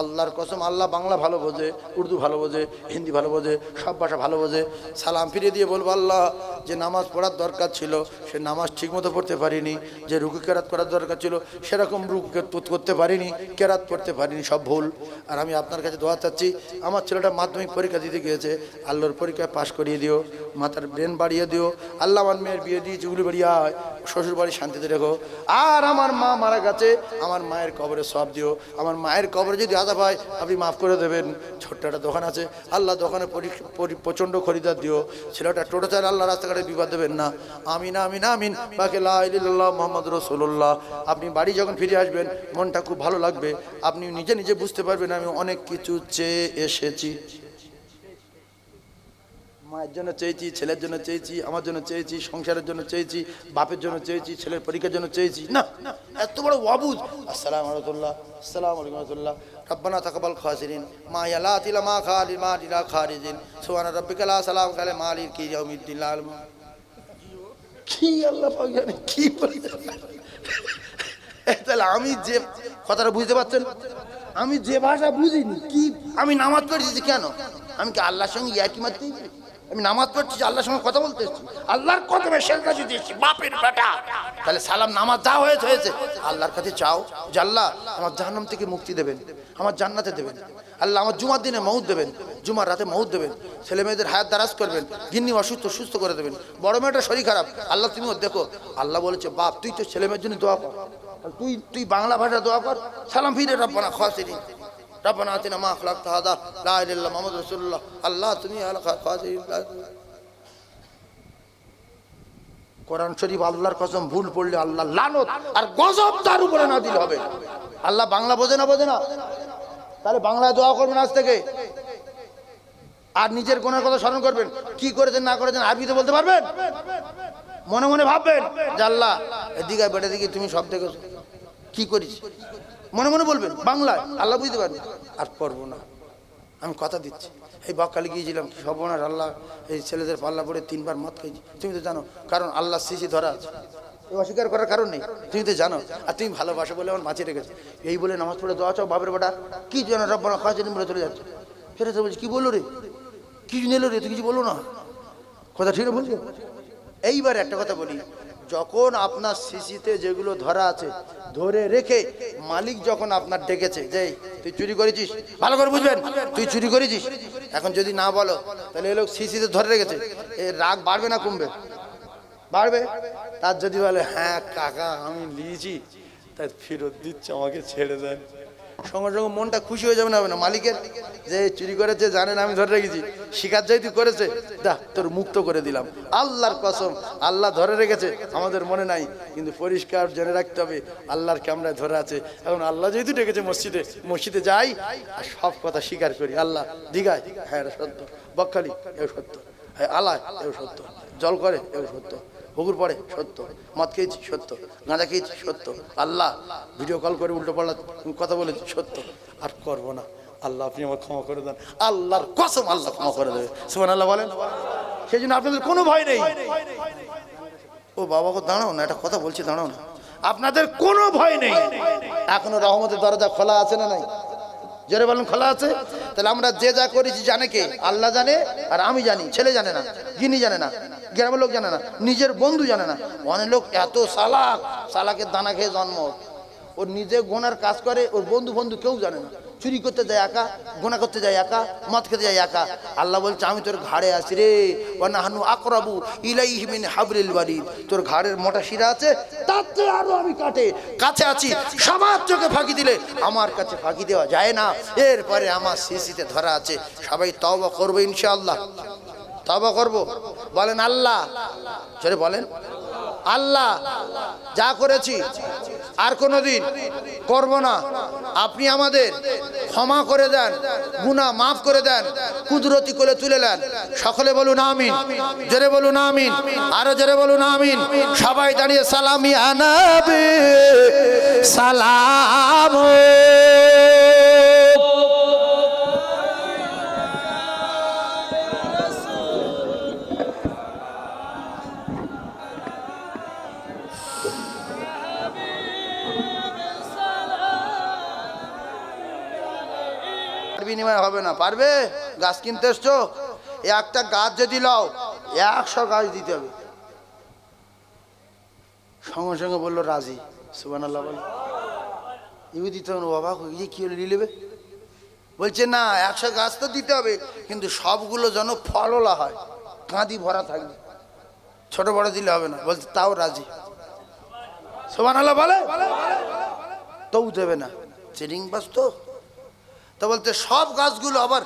আল্লাহর কসম, আল্লাহ বাংলা ভালো বোঝে, উর্দু ভালো বোঝে, হিন্দি ভালো বোঝে, সব ভাষা ভালো বোঝে। সালাম ফিরিয়ে দিয়ে বলবো আল্লাহ যে নামাজ পড়ার দরকার ছিল সে নামাজ ঠিকমতো পড়তে পারিনি, যে রুকু কেরাত করার দরকার ছিল সেরকম রুকু করতে পারিনি, কেরাত করতে পারিনি, সব ভুল। আর আমি আপনার কাছে দোয়া চাচ্ছি, আমার ছেলেটা মাধ্যমিক পরীক্ষা দিতে গিয়েছে, আল্লাহর পরীক্ষায় পাশ করিয়ে দিও, মাথার ব্রেন বাড়িয়ে দিও। আল্লাহ আমার মেয়ের বিয়ে দিয়েছে, উগুলি বাড়িয়ে আয়, শ্বশুর বাড়ি শান্তিতে রেখো। আর আমার মা মারা গেছে, আমার মায়ের কবরে সওয়াব দিও। আমার মায়ের কবরে যদি দাদা ভাই আপনি মাফ করে দেবেন, ছোট্ট একটা দোকান আছে, আল্লাহ দোকানে প্রচণ্ড খরিদার দিও, ছেলেটা টোটো চাল, আল্লাহ রাস্তাঘাটে বিপদ দেবেন না। আমিন আমিন আমিন। বাকি লা ইলাহা ইল্লাল্লাহ মুহাম্মাদুর রাসূলুল্লাহ। আপনি বাড়ি যখন ফিরে আসবেন মনটা খুব ভালো লাগবে, আপনি নিজে নিজে বুঝতে পারবেন আমি অনেক কিছু চেয়ে এসেছি। মায়ের জন্য চেয়েছি, ছেলের জন্য চেয়েছি, আমার জন্য চেয়েছি, সংসারের জন্য চেয়েছি, বাপের জন্য চেয়েছি, ছেলের পরীক্ষার জন্য চেয়েছি, না এত বড় অবুঝ। আসসালামু আলাইকুম, আসসালামু আলাইকুম রাহমাতুল্লাহ। রব্বানা তাকাব্বাল খাসিরিন মা ইয়ালাতিলা মা খালি মা দিলা খারিজিন সুবহান রাব্বিকা লা সালাম কালে মালিক কি ইয়াউমিদ্দিন আলম। কি আল্লাহ পাক জানে কি বলে। তাহলে আমি যে কথাটা বুঝতে পারছেন, আমি যে ভাষা বুঝিনি কি, আমি নামাজ পড়েছি কেন? আমি কি আল্লাহর সঙ্গে ইয়ার্কি মারতেই পারি? আমি নামাজ পড়ছি, আল্লাহর সঙ্গে কথা বলতে এসেছি, আল্লাহর কদমে সেজদা দিয়েছি, বাপের বেটা। তাহলে সালাম নামাজ যা হয়েছে হয়েছে, আল্লাহর কাছে চাও যে আল্লাহ আমার জাহান্নাম থেকে মুক্তি দেবেন, আমার জান্নাতে দেবেন, আল্লাহ আমার জুমার দিনে মউত দেবেন, জুমার রাতে মউত দেবেন, ছেলে মেয়েদের হায়াত দারাজ করবেন, গিন্নি অসুস্থ সুস্থ করে দেবেন, বড় মেয়েটা শরীর খারাপ, আল্লাহ তুমি ওর দেখো। আল্লাহ বলেছে বাপ তুই তো ছেলে মেয়ের জন্য দোয়া কর, তুই বাংলা ভাষা দোয়া কর, সালাম ফিরে রব্বানা খাসিরিন রব্বানা আতিনা মা খালাকতা হাদা লা ইলাহা ইল্লাল্লাহ মুহাম্মাদুর রাসূলুল্লাহ। আল্লাহ তুমি কোরআন শরীফ আল্লাহর কসম ভুল পড়লে আল্লাহ লানত আর গজব তার উপরে নাযিল হবে। আল্লাহ বাংলা বোঝে না, বোঝে না, তাহলে বাংলায় দোয়া করবেন আজ থেকে, আর নিজের গুনার কথা স্মরণ করবেন, কি করেছেন না করেছেন আরবিতে বলতে পারবেন, মনে মনে ভাববেন যে আল্লাহ এদিকে বেটা দিকে তুমি সব দেখেছো, কি করিস, মনে মনে বলবেন বাংলায়, আল্লাহ বুঝতে পারবেন। আর পড়বো না, আমি কথা দিচ্ছি। এই বকখালি গিয়েছিলাম, কি সর্বনাশ, আল্লাহ এই ছেলেদের পাল্লা পড়ে 3 বার মদ খেয়েছি, তুমি তো জানো, কারণ আল্লাহ সিসি ধরা আছে, অস্বীকার করার কারণ নেই, তুমি তো জানো, আর তুমি ভালোবাসো বলে আমার বাঁচিয়ে রেখেছে। এই বলে নামাজ পড়ে দোয়া চাও, বাপের বেটা কি জানো রব্বানা খাসিরিন বলে চলে যাচ্ছে। ফেরে তো বলছি কি বললো রে, কিছু নিল রে, তুই কিছু বললো না, কথা ঠিক বলছো। এইবার একটা কথা বলি, যখন আপনার সিসিতে যেগুলো ধরা আছে ধরে রেখে মালিক যখন আপনার ডেকেছে যে তুই চুরি করেছিস, ভালো করে বুঝবেন তুই চুরি করেছিস, এখন যদি না বলো তাহলে এই লোক সিসিতে ধরে রেখেছে, এর রাগ বাড়বে না কমবে? বাড়বে। তার যদি বলে হ্যাঁ কাকা আমি নিয়েছি, তাই ফেরত দিচ্ছে, আমাকে ছেড়ে দেন, সঙ্গে সঙ্গে মনটা খুশি হয়ে যাবে না, হবে না মালিকের, যে চুরি করেছে জানেন আমি ধরে রেখেছি, শিকার যেহেতু করেছে দা তোর মুক্ত করে দিলাম। আল্লাহর কসম আল্লাহ ধরে রেখেছে, আমাদের মনে নাই, কিন্তু পরিষ্কার জেনে রাখতে হবে আল্লাহর ক্যামেরায় ধরে আছে। এখন আল্লাহ যেহেতু ডেকেছে মসজিদে, মসজিদে যাই আর সব কথা স্বীকার করি, আল্লাহ দীঘায় হ্যাঁ এটা সত্য, বকখালি এও সত্য, হ্যাঁ আলায় এও সত্য, জল করে এও সত্য, পুকুর পড়ে সত্য, মদ খেয়েছি সত্য, গাঁজা খেয়েছি সত্য, আল্লাহ ভিডিও কল করে উল্টো পাল্লা কথা বলেছি সত্য, আর করবো না, আল্লাহ আপনি আমার ক্ষমা করে দেন, আল্লাহর কসম আল্লাহ ক্ষমা করে দেবে, সুবহানাল্লাহ বলেন। সেই জন্য আপনাদের কোনো ভয় নেই। ও বাবা গো দাঁড়াও না, একটা কথা বলছি দাঁড়াও না, আপনাদের কোনো ভয় নেই, এখনো রহমতের দরজা খোলা আছে না নাই? জোরে বলেন খোলা আছে। তাহলে আমরা যে যা করেছি জানে কে? আল্লাহ জানে, আর আমি জানি, ছেলে জানে না, গিনি জানে না, গ্রামের লোক জানে না, নিজের বন্ধু জানে না। অনেক লোক এত চালাক, চালাকের দানা খেয়ে জন্ম, ওর নিজে গোনার কাজ করে, ওর বন্ধু বন্ধু কেউ জানে না, চুরি করতে যায় একা, গোনা করতে যায় একা, মদ খেতে যায় একা। আল্লাহ বলছে আমি তোর ঘাড়ে আছি রে, ওয়ানাহনু আকরাবু ইলাইহি মিন হাবলিল ওয়ারিদ, তোর ঘাড়ের মোটা শিরা আছে তার চেয়ে আরো আমি কাছে আছি, সবার চোখে ফাঁকি দিলে আমার কাছে ফাঁকি দেওয়া যায় না। এরপরে আমার সিসিতে ধরা আছে, সবাই তওবা করবে ইনশাআল্লাহ, তওবা করব, বলেন আল্লাহ, চলে বলেন আল্লাহ যা করেছি আর কোনোদিন করব না, আপনি আমাদের ক্ষমা করে দেন, গুনাহ মাফ করে দেন, কুদরতি করে তুলে নেন। সকলে বলুন আমিন, জোরে বলুন আমিন, আরো জোরে বলুন আমিন। সবাই দাঁড়িয়ে সালামি আনাবে সালাম, বিনিময় হবে না। পারবে? গাছ কিনতে এসছো, একটা গাছ যদি লাও 100 গাছ দিতে হবে। সঙ্গে সঙ্গে বললো রাজি, সুবহানাল্লাহ বল। ইহুদি তো অবাক হয়ে গিয়ে কি হলো নিলেবে, বলছে না 100 গাছ তো দিতে হবে, কিন্তু সবগুলো যেন ফলওলা হয়, কাঁদি ভরা থাকবে, ছোট বড় দিলে হবে না। বলছে তাও রাজি, সুবহানাল্লাহ বলে, তবু দেবে না। চিরিং বাস তো তো বলতে সব গাছগুলো আবার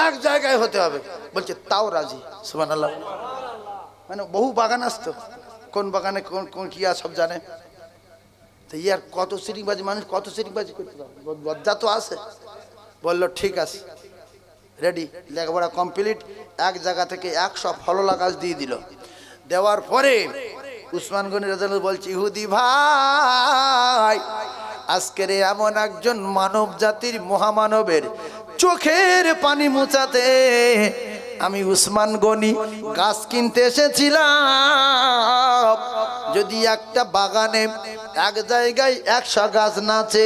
এক জায়গায় হতে হবে, বলছে তাও রাজি। সুবহানাল্লাহ। মানে বহু বাগান আসতো, কোন বাগানে কোন কোন কি আর সব জানে। তো ইয়ার কত সিরিংবাজি মানুষ, কত সিরিংবাজি করতে পারে, লজ্জা তো আছে। বললো ঠিক আছে, রেডি, লেখাপড়া কমপ্লিট। এক জায়গা থেকে 100 ফললা গাছ দিয়ে দিল। দেওয়ার পরে উসমান গনি রাদিয়াল্লাহু বলছে, ইহুদি ভাই, আজকের এমন একজন মানব জাতির মহামানবের চোখের পানি মুছাতে আমি উসমান গনি গাছ কিনতে এসেছিলাম। যদি একটা বাগানে এক জায়গায় 100 গাছ নাচে,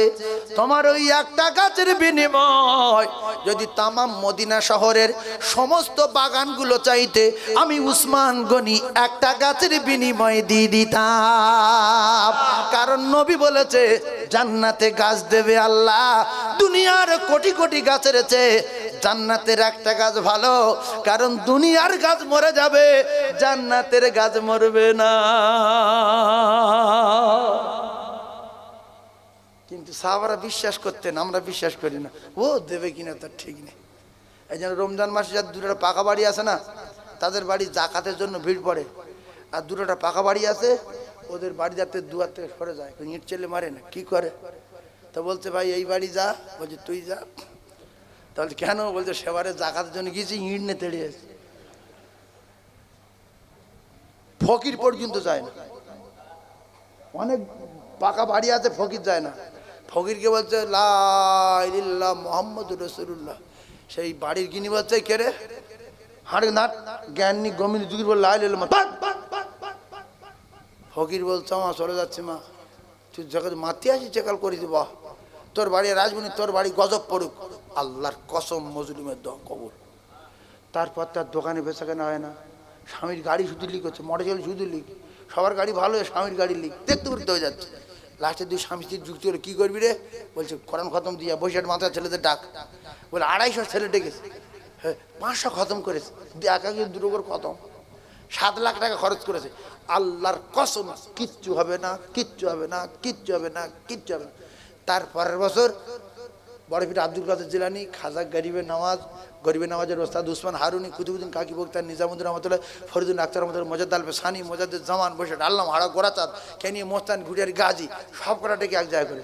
তোমার ওই একটা গাছের বিনিময় যদি তামাম মদিনা শহরের সমস্ত বাগানগুলো চাইতে আমি উসমান গনি একটা গাছের বিনিময় দিয়ে দিতাম। কারণ নবী বলেছে জান্নাতে গাছ দেবে আল্লাহ দুনিয়ার কোটি কোটি গাছের চেয়ে। জান্নাতের একটা গাছ ভালো, কারণ দুনিয়ার গাছ মরে যাবে, জান্নাতের গাছ মরবে না। কিন্তু সাহাবারা বিশ্বাস করতেন, আমরা বিশ্বাস করি না। ও দেবে কিনা তার ঠিক নেই। এই জন্য রমজান মাসে যার দুটো পাকা বাড়ি আছে না, তাদের বাড়ি জাকাতের জন্য ভিড় পড়ে। আর দুটোটা পাকা বাড়ি আছে, ওদের বাড়ি যাতে দুয়ার থেকে সরে যায়, ইট চেলে মারে না। কি করে? তো বলছে ভাই এই বাড়ি যা, বলছে তুই যা। তাহলে কেন? বলছে সেবারে জাকাতের জন্য গিয়েছি, ইট নিয়ে তেড়ে আছে। ফকির পর্যন্ত যায় না। অনেক পাকা বাড়ি আছে, ফকির যায় না। ফকিরকে বলছে লা ইলাহা মুহাম্মাদুর রাসূলুল্লাহ। সেই বাড়ির গিনি বলছে কে রে? হাড়ে নাট জ্ঞানী গমিনী যুগির বল লা ইলাহা। ফকির বলছে আমার চলে যাচ্ছে মা, তুই জগৎ মাতি আসি চেকাল করে দিব। তোর বাড়ি রাজমণি, তোর বাড়ি গজব পড়ুক। আল্লাহর কসম মজলুমের দোয়া কবুল। তারপর তার দোকানে বেচা কেনা হয় না। স্বামীর গাড়ি শুধু লিক হচ্ছে, মোটরসাইকেল শুধু লিক। সবার গাড়ি ভালো, স্বামীর গাড়ি লিক, দেখতে দেখতে হয়ে যাচ্ছে। লাস্টের দুই স্বামী স্ত্রীর যুক্তি হলে কী করবি রে? বলছে কোরআন খতম দিয়া বসে মাথা ছেলেদের ডাক। বলে 250 ছেলে ডেকেছে, হ্যাঁ 500 খতম করেছে, একা দুটো করে খতম। 7 লাখ টাকা খরচ করেছে। আল্লাহর কসম কিচ্ছু হবে না, কিচ্ছু হবে না, কিচ্ছু হবে না, কিচ্ছু হবে না। তারপরের বছর বড় পীর আব্দুল কাদের জিলানী, খাজা গরিবের নামাজের ওস্তাদ উসমান হারুনি, কুতুবুদ্দিন কাকি বক্তার, নিজামুদ্দিন রহমতুল্লাহ, ফরিদুল আখতার রহমতুল্লাহ, মোজাদ্দ সানি, মোজাদ্দের জামান, বসে আল্লাহ হাড়া গোরাচাঁদ, কেনি মোস্তান, ঘুরিয়ার গাজী, সব কটা ডেকে এক জায়গায় করে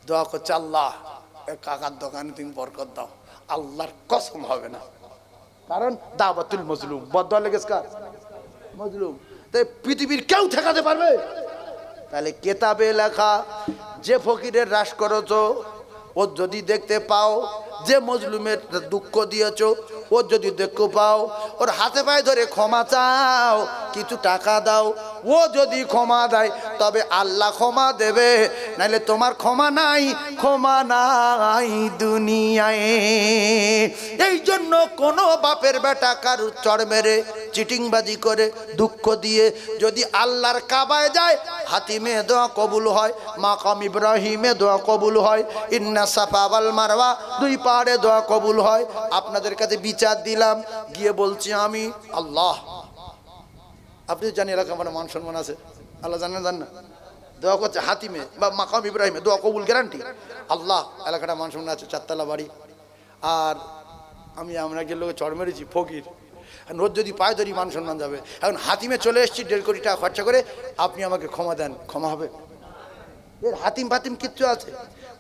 দোয়া করছে, আল্লাহ কাকার দোকানে তুমি বরকত দাও। আল্লাহর কসম হবে না, কারণ দাওয়াতুল মজলুম, বদদোয়া লেগেছে কার? মজলুম। তাই পৃথিবীর কেউ ঠেকাতে পারবে? তাহলে কেতাবে লেখা যে ফকিরের হ্রাস করেছো ও যদি দেখতে পাও, যে মজলুমের দুঃখ দিয়েছ ও যদি দেখতে পাও, ওর হাতে পায়ে ধরে ক্ষমা চাও, কিছু টাকা দাও। ও যদি ক্ষমা দেয় তবে আল্লাহ ক্ষমা দেবে, নাইলে তোমার ক্ষমা নাই, ক্ষমা নাই দুনিয়ায়। এই জন্য কোনো বাপের বেটা কারুর চড় মেরে চিটিংবাজি করে দুঃখ দিয়ে যদি আল্লাহর কাবায় যায়, হাতিমে দোয়া কবুল হয়, মাকাম ইব্রাহিমে দোয়া কবুল হয়, ইন্না সাফা ওয়াল মারওয়া 2 পাহাড়ে দোয়া কবুল হয়। আপনাদের কাছে বিচার দিলাম, গিয়ে বলছি আমি আল্লাহ, আপনি জানি এলাকা আমার মান সম্মান আছে, আল্লাহ জানেন না, দোয়া করছে হাতিমে বা মাকাম ইব্রাহিমে দোয়া কবুল গ্যারান্টি। আল্লাহ এলাকাটা মান সম্মান আছে, 4 তলা বাড়ি, আর আমরা গেলে চড় মেরেছি ফকির, রোজ যদি পায় ধরি মান সম্মান যাবে। এখন হাতিমে চলে এসেছি 1.5 কোটি টাকা খরচা করে, আপনি আমাকে ক্ষমা দেন, ক্ষমা হবে? এর হাতিম ফাতিম কিচ্ছু আছে?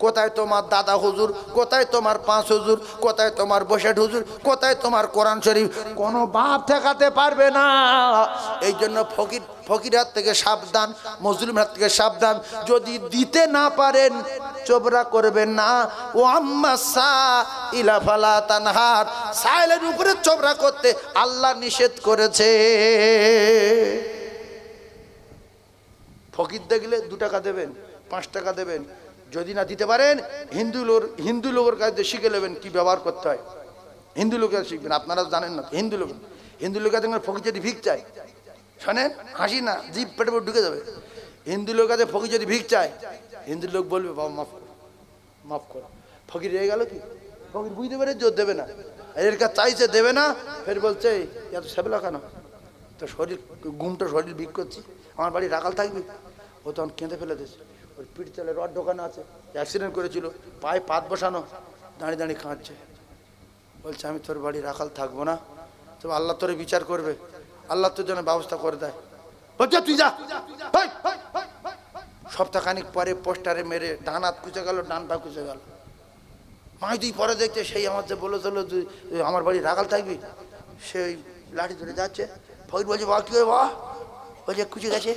কোথায় তোমার দাদা হুজুর, কোথায় তোমার 5 হুজুর, কোথায় তোমার বসেট হুজুর, কোথায় তোমার কোরআন শরীফ? কোনো বাপ ঠেকাতে পারবে না। এই জন্য ফকির হাত থেকে সাবধান, মজলুম হাত থেকে সাবধান। যদি দিতে না পারেন চোবরা করবেন না। ও আম্মা সা ইলা ফালা তানহার, সাইলের উপরে চোবরা করতে আল্লাহ নিষেধ করেছে। ফকির দেখলে 2 টাকা দেবেন, 5 টাকা দেবেন। যদি না দিতে পারেন হিন্দু লোকের কাছে শিখে নেবেন কি ব্যবহার করতে হয়। হিন্দু লোকের শিখবেন, আপনারা জানেন না। হিন্দু লোকের কাছে ফকির যদি ভিক চায়, শোনেন হাসি না, জিভ পেটে ঢুকে যাবে। হিন্দু লোক কাছে ফকির যদি ভিক চায়, হিন্দু লোক বলবে বাবা মাফ করো। ফকির রয়ে গেল কি? ফকির বুঝতে পারে জোর দেবে না, এর কাছে চাইছে দেবে না, ফের বলছে এত সেবেলা কেন? তো শরীর ঘুমটা শরীর ভিক করছি, আমার বাড়ি রাখাল থাকবি। ও তখন কেঁদে ফেলে দিয়েছে, ওর পিঠ তলে রড ঢোকানো আছে, অ্যাক্সিডেন্ট করেছিল, পায়ে পাত বসানো, দাঁড়িয়ে দাঁড়িয়ে কাঁদছে, বলছে আমি তোর বাড়ি রাখাল থাকবো না, তবে আল্লাহ তোরে বিচার করবে, আল্লাহ তোর জন্য ব্যবস্থা করে দেয়। বলছে তুই যা। সপ্তাহখানিক পরে পোস্টারে মেরে ডান হাত কুচে গেল, ডান পা কুচে গেল। মাই তুই পরে দেখতে সেই আমার যে বলে চলো তুই আমার বাড়ি রাখাল থাকবি, সেই লাঠি ধরে যাচ্ছে। ফকির বলছে বাবা কি হবে বাবা? বলছে কুচে গেছে।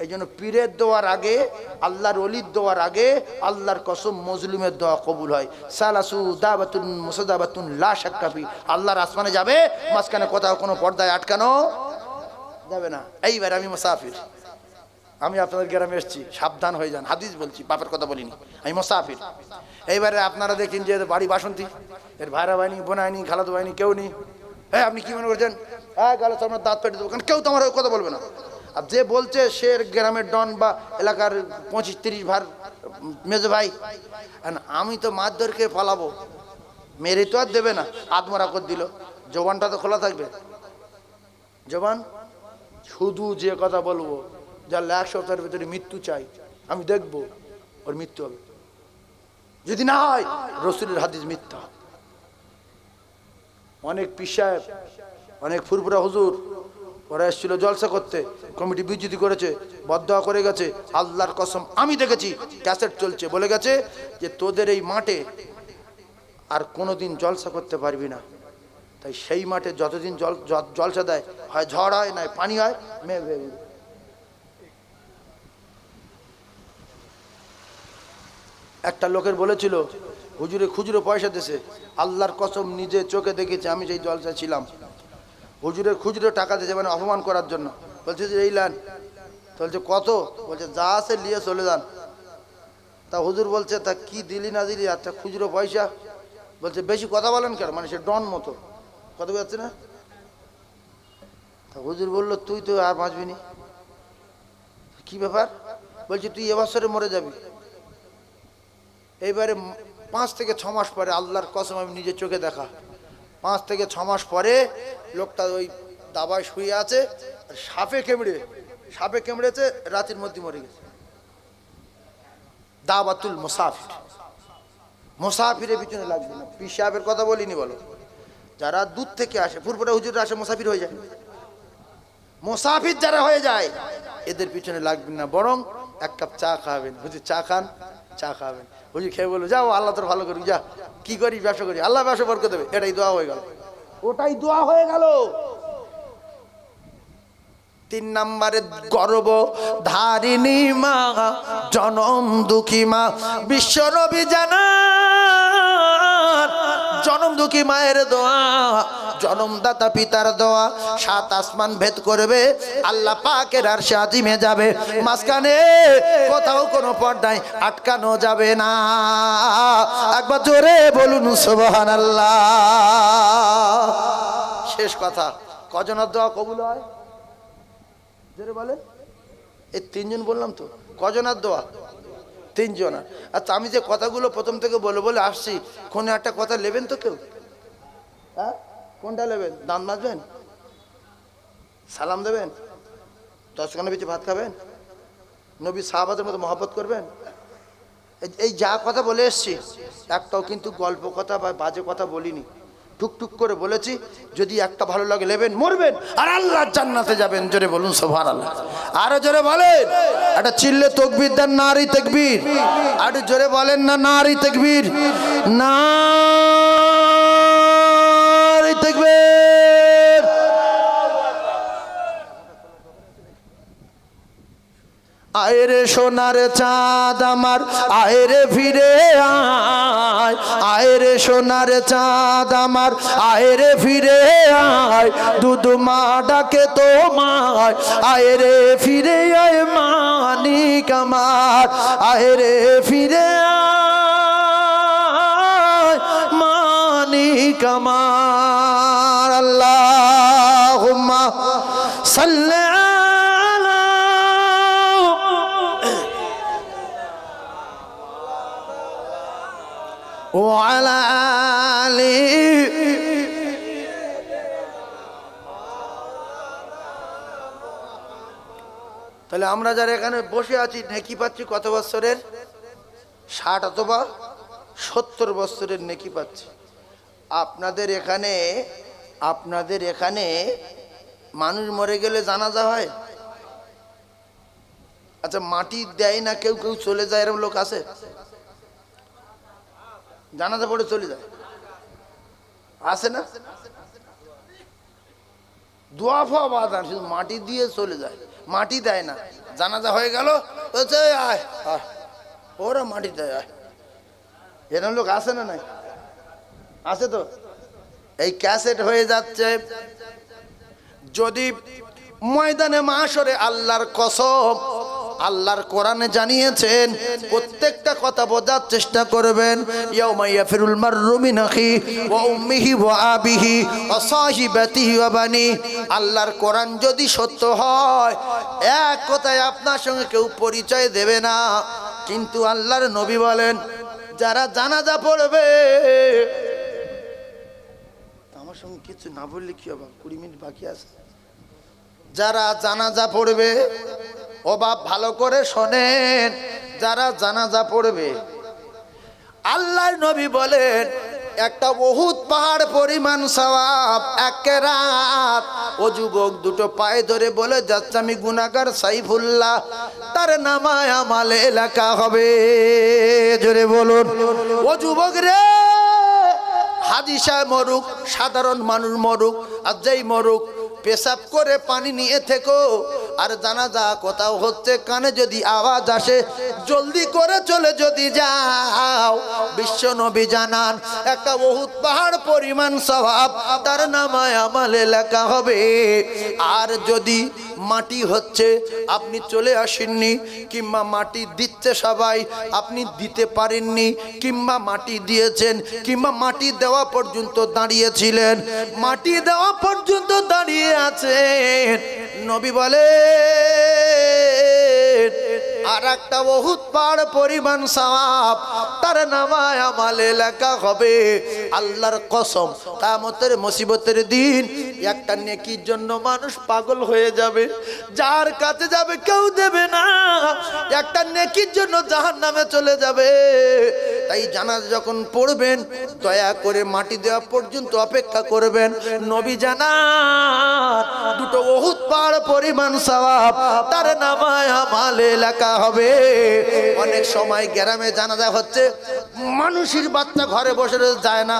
এই জন্য পীরের দোয়ার আগে, আল্লাহর ওলির দোয়ার আগে আল্লাহর কসম মজলুমের দোয়া কবুল হয়। সালাসু দাবাতুন মুসাদাবাতুন লা শাক্কা ফি। আল্লাহর আসমানে যাবে, মাঝখানে কোথাও কোনো পর্দায় আটকানো যাবে না। এইবার আমি মুসাফির, আমি আপনাদের গ্রামে এসেছি, সাবধান হয়ে যান, হাদিস বলছি, বাপের কথা বলিনি, আমি মুসাফির। এইবারে আপনারা দেখছেন যে বাড়ি বাসন্তী, এর ভাইরা বাইনি, বোনায়নি, খালাতো বাইনি, কেউ নেই। হ্যাঁ আপনি কি মনে করছেন? হ্যাঁ গেল তো আপনার দাঁত পেটে দেবো, কারণ কেউ তো আমার কথা বলবে না। আর যে বলছে সে গ্রামের ডন বা এলাকার 25-30 ভার মেজো ভাই, আমি তো মারধরকে পালাবো, মেরে তো আর দেবে না, আত্মরা করে দিল, জবানটা তো খোলা থাকবে। জবান শুধু যে কথা বলবো, যার 1 সপ্তাহের ভিতরে মৃত্যু চাই, আমি দেখবো ওর মৃত্যু হবে, যদি না হয় রসুলের হাদিস মিথ্যা। অনেক পীর সাহেব, অনেক ফুরফুরা হুজুর ওরা এসেছিল জলসা করতে, কমিটি বিচ্যুতি করেছে, বদদোয়া করে গেছে। আল্লাহর কসম আমি দেখেছি, ক্যাসেট চলছে, বলে গেছে যে তোদের এই মাঠে আর কোনোদিন জলসা করতে পারবি না। তাই সেই মাঠে যতদিন জলসা দেয়, হয় ঝড় হয়, নয় পানি হয়, একটা লোকের বলেছিল হুজুরে খুচরো পয়সা দেশে, আল্লাহর কসম নিজে চোখে দেখেছি, আমি সেই জলসা ছিলাম। হুজুরের খুচরো টাকা দিয়েছে, মানে অপমান করার জন্য। বলছে যে এই লান, বলছে কত? বলছে যা আছে নিয়ে চলে যান। তা হুজুর বলছে তা কি দিলি না দিলি? আচ্ছা খুচরো পয়সা। বলছে বেশি কথা বলেন কেন? মানে সে ডন মতো কথা বলছে না। তা হুজুর বললো তুই তো আর বাঁচবি নি। কি ব্যাপার? বলছে তুই এবছরে মরে যাবি। এইবারে 5 থেকে 6 মাস পরে, আল্লাহর কসম আমি নিজের চোখে দেখা, 5 থেকে 6 মাস পরে লোকটা ওই দাবায় শুয়ে আছে, সাপে কেমড়েছে, রাতের মধ্যে মরে গেছে। দাওয়াতুল মুসাফির, মুসাফিরের পিছনে লাগবে না। পীর সাহেবের কথা বলিনি, বলো যারা দূর থেকে আসে, ফুরফুরা হুজুররা আসে, মুসাফির হয়ে যায়। মুসাফির যারা হয়ে যায় এদের পিছনে লাগবেন না, বরং 1 কাপ চা খাবেন। হুজুর চা খান, চা খাবেন। হুজুর খেয়ে বলবো যাও আল্লাহ তোর ভালো করুক, যা কি করি ব্যবসা করি, আল্লাহ ব্যবসা বরকত দেবে। এটাই দোয়া হয়ে গেল, ওটাই দোয়া হয়ে গেল। 3 নম্বরে গর্ব ধারিণী মা, জনম দুঃখী মা। বিশ্ব নবী জানান জনম দুঃখী মায়ের দোয়া, জনমদাতা পিতার দোয়া 7 আসমান ভেদ করবে, আল্লাহ পাকের আরশে আজিমে যাবে, মাঝখানে কোথাও কোনো পর্দায় আটকানো যাবে না। একবার জোরে বলুন সুবহানাল্লাহ। শেষ কথা, কজনের দোয়া কবুল হয়? জোরে বলেন। এই 3 জন বললাম তো, কজনের দোয়া? 3 জনের। আচ্ছা আমি যে কথাগুলো প্রথম থেকে বলে আসছি, কোনো একটা কথা নেবেন তো কেউ? হ্যাঁ কোনটা নেবেন? দাঁত মাজবেন, সালাম দেবেন, 10 খানা বেশি ভাত খাবেন, নবী সাহাবাদের মতো মহব্বত করবেন। এই যা কথা বলে এসছি একটাও কিন্তু গল্প কথা বা বাজে কথা বলিনি, টুকটুক করে বলেছি। যদি একটা ভালো লাগে নেবেন, মরবেন, আর আল্লাহর জান্নাতে যাবেন। জোরে বলুন সুবহানাল্লাহ। আরো জোরে বলেন, একটা চিল্লে তাকবীর দেন, নারী তাকবীর। আরো জোরে বলেন না, নারী তাকবীর, নারী তাকবীর। আয় রে সোনার চাঁদ আমার, আয় রে ফিরে আয়, আয় রে সোনার চাঁদ আমার, আয় রে ফিরে আয়, দুধমা ডাকে তোমায়, আয় রে ফিরে আয় মানিক আমার, আয় রে ফিরে আয় মানিক আমার। আল্লাহুম্মা সাল্লি ওয়ালা আলি। তাহলে আমরা যারা এখানে বসে আছি নেকি পাচ্ছি কত বছরের? 60 অথবা 70 বছরের নেকি পাচ্ছে। আপনাদের এখানে মানুষ মরে গেলে জানাজা হয়? আচ্ছা, মাটি দেয় না, কেউ কেউ চলে যায়, এরকম লোক আছে? জানাজা পড়ে চলে যায়, আছে না? দোয়া ফোয়া বাদ, শুধু মাটি দিয়ে চলে যায়, মাটি দেয় না। জানাজা হয়ে গেল, আয় আয়, ওরা মাটি দেয়, আয়। এরকম লোক আছে না? নাই, আছে তো। এই ক্যাসেট হয়ে যাচ্ছে। যদি ময়দানে মাশরে, আল্লাহর কসম, আল্লাহর কোরআনে জানিয়েছেন, প্রত্যেকটা কথা বোঝার চেষ্টা করবেন। ইয়াউমা ইয়াফিরুল মাররু মিন আখি ওয়া উম্মিহি ওয়া আবিহি ওয়া সাহিবাতিহি ওয়া বানি। আল্লাহর কোরআন যদি সত্য হয়, এক কথায় আপনার সঙ্গে কেউ পরিচয় দেবে না। কিন্তু আল্লাহর নবী বলেন, যারা জানাজা পড়বে, আমার সঙ্গে কিছু না বললে কি হবে, 20 মিনিট বাকি আছে। যারা জানাজা পড়বে, ও বাপ ভালো করে শোনেন, যারা জানাজা পড়বে, আল্লাহর নবী বলেন একটা উহুদ পাহাড় পরিমাণ সওয়াব এক রাত। ও যুবক দুটো পায়ে ধরে বলে যাচ্ছে, আমি গুনাহগার সাইফুল্লাহ, তার নামায় আমালে লেখা হবে। জোরে বলুন। ও যুবক রে, হাজী সাহেব মরুক, সাধারণ মানুষ মরুক, আর যেই মরুক, পেশাব করে পানি নিয়ে থেকো, আর জানাজা কোথাও হচ্ছে, কানে যদি আওয়াজ আসে, জলদি করে চলে যদি যাও। বিশ্ব নবী জানান একটা উহুদ পাহাড় পরিমাণ সওয়াব তার নামায় আমালে লেখা হবে। আর যদি মাটি হচ্ছে, আপনি চলে আসেননি, কিংবা মাটি দিচ্ছে সবাই, আপনি দিতে পারেননি, কিংবা মাটি দিয়েছেন, কিংবা মাটি দেওয়া পর্যন্ত দাঁড়িয়েছিলেন, মাটি দেওয়া পর্যন্ত দাঁড়িয়ে আছেন, নবী বলে আর একটা উহুদ পাহাড় পরিমাণ সওয়াব তার নামায় আমালে লেখা হবে। আল্লাহর কসম, কিয়ামতের মুসিবতের দিন একটা নেকির জন্য মানুষ পাগল হয়ে যাবে, যার কাছে যাবে কেউ দেবে না, একটা নেকির জন্য জাহান্নামে চলে যাবে। তাই জানাজা যখন পড়বেন, দয়া করে মাটি দেওয়া পর্যন্ত অপেক্ষা করবেন। নবী জানান দুটো উহুদ পাহাড় পরিমাণ সওয়াব তার নামায় আমালে লেখা হবে। অনেক সময় গ্রামে জানাজা হচ্ছে, মানুষের বাচ্চা ঘরে বসে যায় না,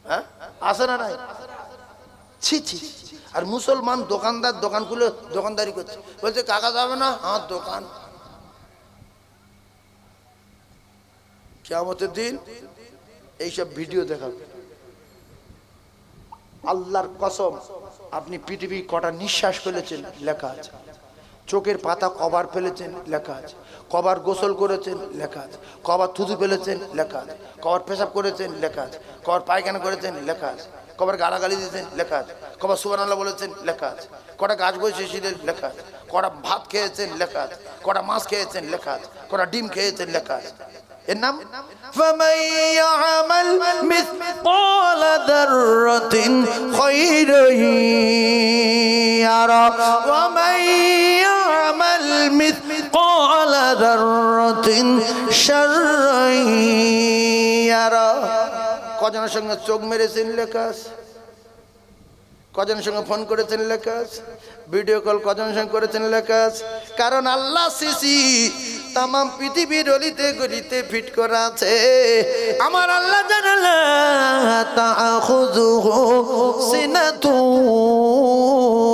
হ্যাঁ আছে না? নাই, ছি ছি। আর মুসলমান দোকানদার দোকান খুলে দোকানদারি করছে, বলছে কাকা যাবে না, আমার দোকান। কিয়ামতের দিন এইসব ভিডিও দেখাবে। আল্লাহর কসম, আপনি পৃথিবী কটা নিঃশ্বাস ফেলেছেন লেখা আছে, চোখের পাতা কবার ফেলেছেন লেখা আছে, কবার গোসল করেছেন লেখা আছে, কবার থুতু ফেলেছেন লেখা আছে, কবার পেশাব করেছেন লেখা আছে, কবার পায়খানা করেছেন লেখা আছে, কবার গালাগালি দিয়েছেন লেখা আছে, কবার সুবহানাল্লাহ বলেছেন লেখা আছে, কটা গাছ বসিয়েছিলেন লেখা আছে, কটা ভাত খেয়েছেন লেখা আছে, কটা মাছ খেয়েছেন লেখা আছে, কটা ডিম খেয়েছেন লেখা আছে। এর নাম فَمَن يَعْمَلْ مِثْقَالَ ذَرَّةٍ خَيْرًا يَرَهُ وَمَن يَعْمَلْ مِثْقَالَ ذَرَّةٍ شَرًّا يَرَهُ। কজনের সঙ্গে চোখ মেরেছেন লেখা আছে, কজনের সঙ্গে ফোন করেছেন লেখা আছে, ভিডিও কল কজনের সঙ্গে করেছেন লেখা আছে। কারণ আল্লাহ সিসি তাম পৃথিবীর অলিতে গলিতে ফিট করা আছে। আমার আল্লাহ জানালা তাখুযুহু সিনাতু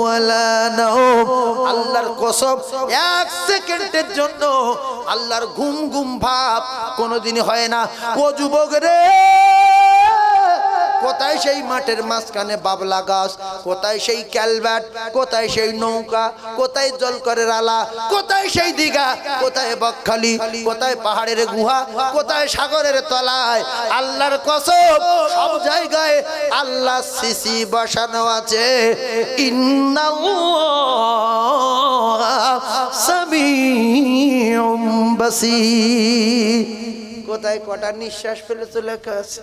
ওয়ালা নাওম। আল্লাহর কসম, এক সেকেন্ডের জন্য আল্লাহর ঘুম ঘুম ভাব কোনোদিনই হয় না। ও যুবক রে, কোথায় সেই মাঠের মাঝখানে বাবলা গাছ, কোথায় সেই ক্যালভার্ট, কোথায় সেই নৌকা, কোথায় জলকরের আলা, কোথায় সেই দিঘা, কোথায় বকখালি, কোথায় পাহাড়ের গুহা, কোথায় সাগরের তলায়। আল্লাহর কসম, সব জায়গায় আল্লাহ সিসি বসানো আছে। ইন্নাল্লাহা সামিউম বাসীর। কোথায় কটা নিঃশ্বাস ফেলেছে লেখা আছে,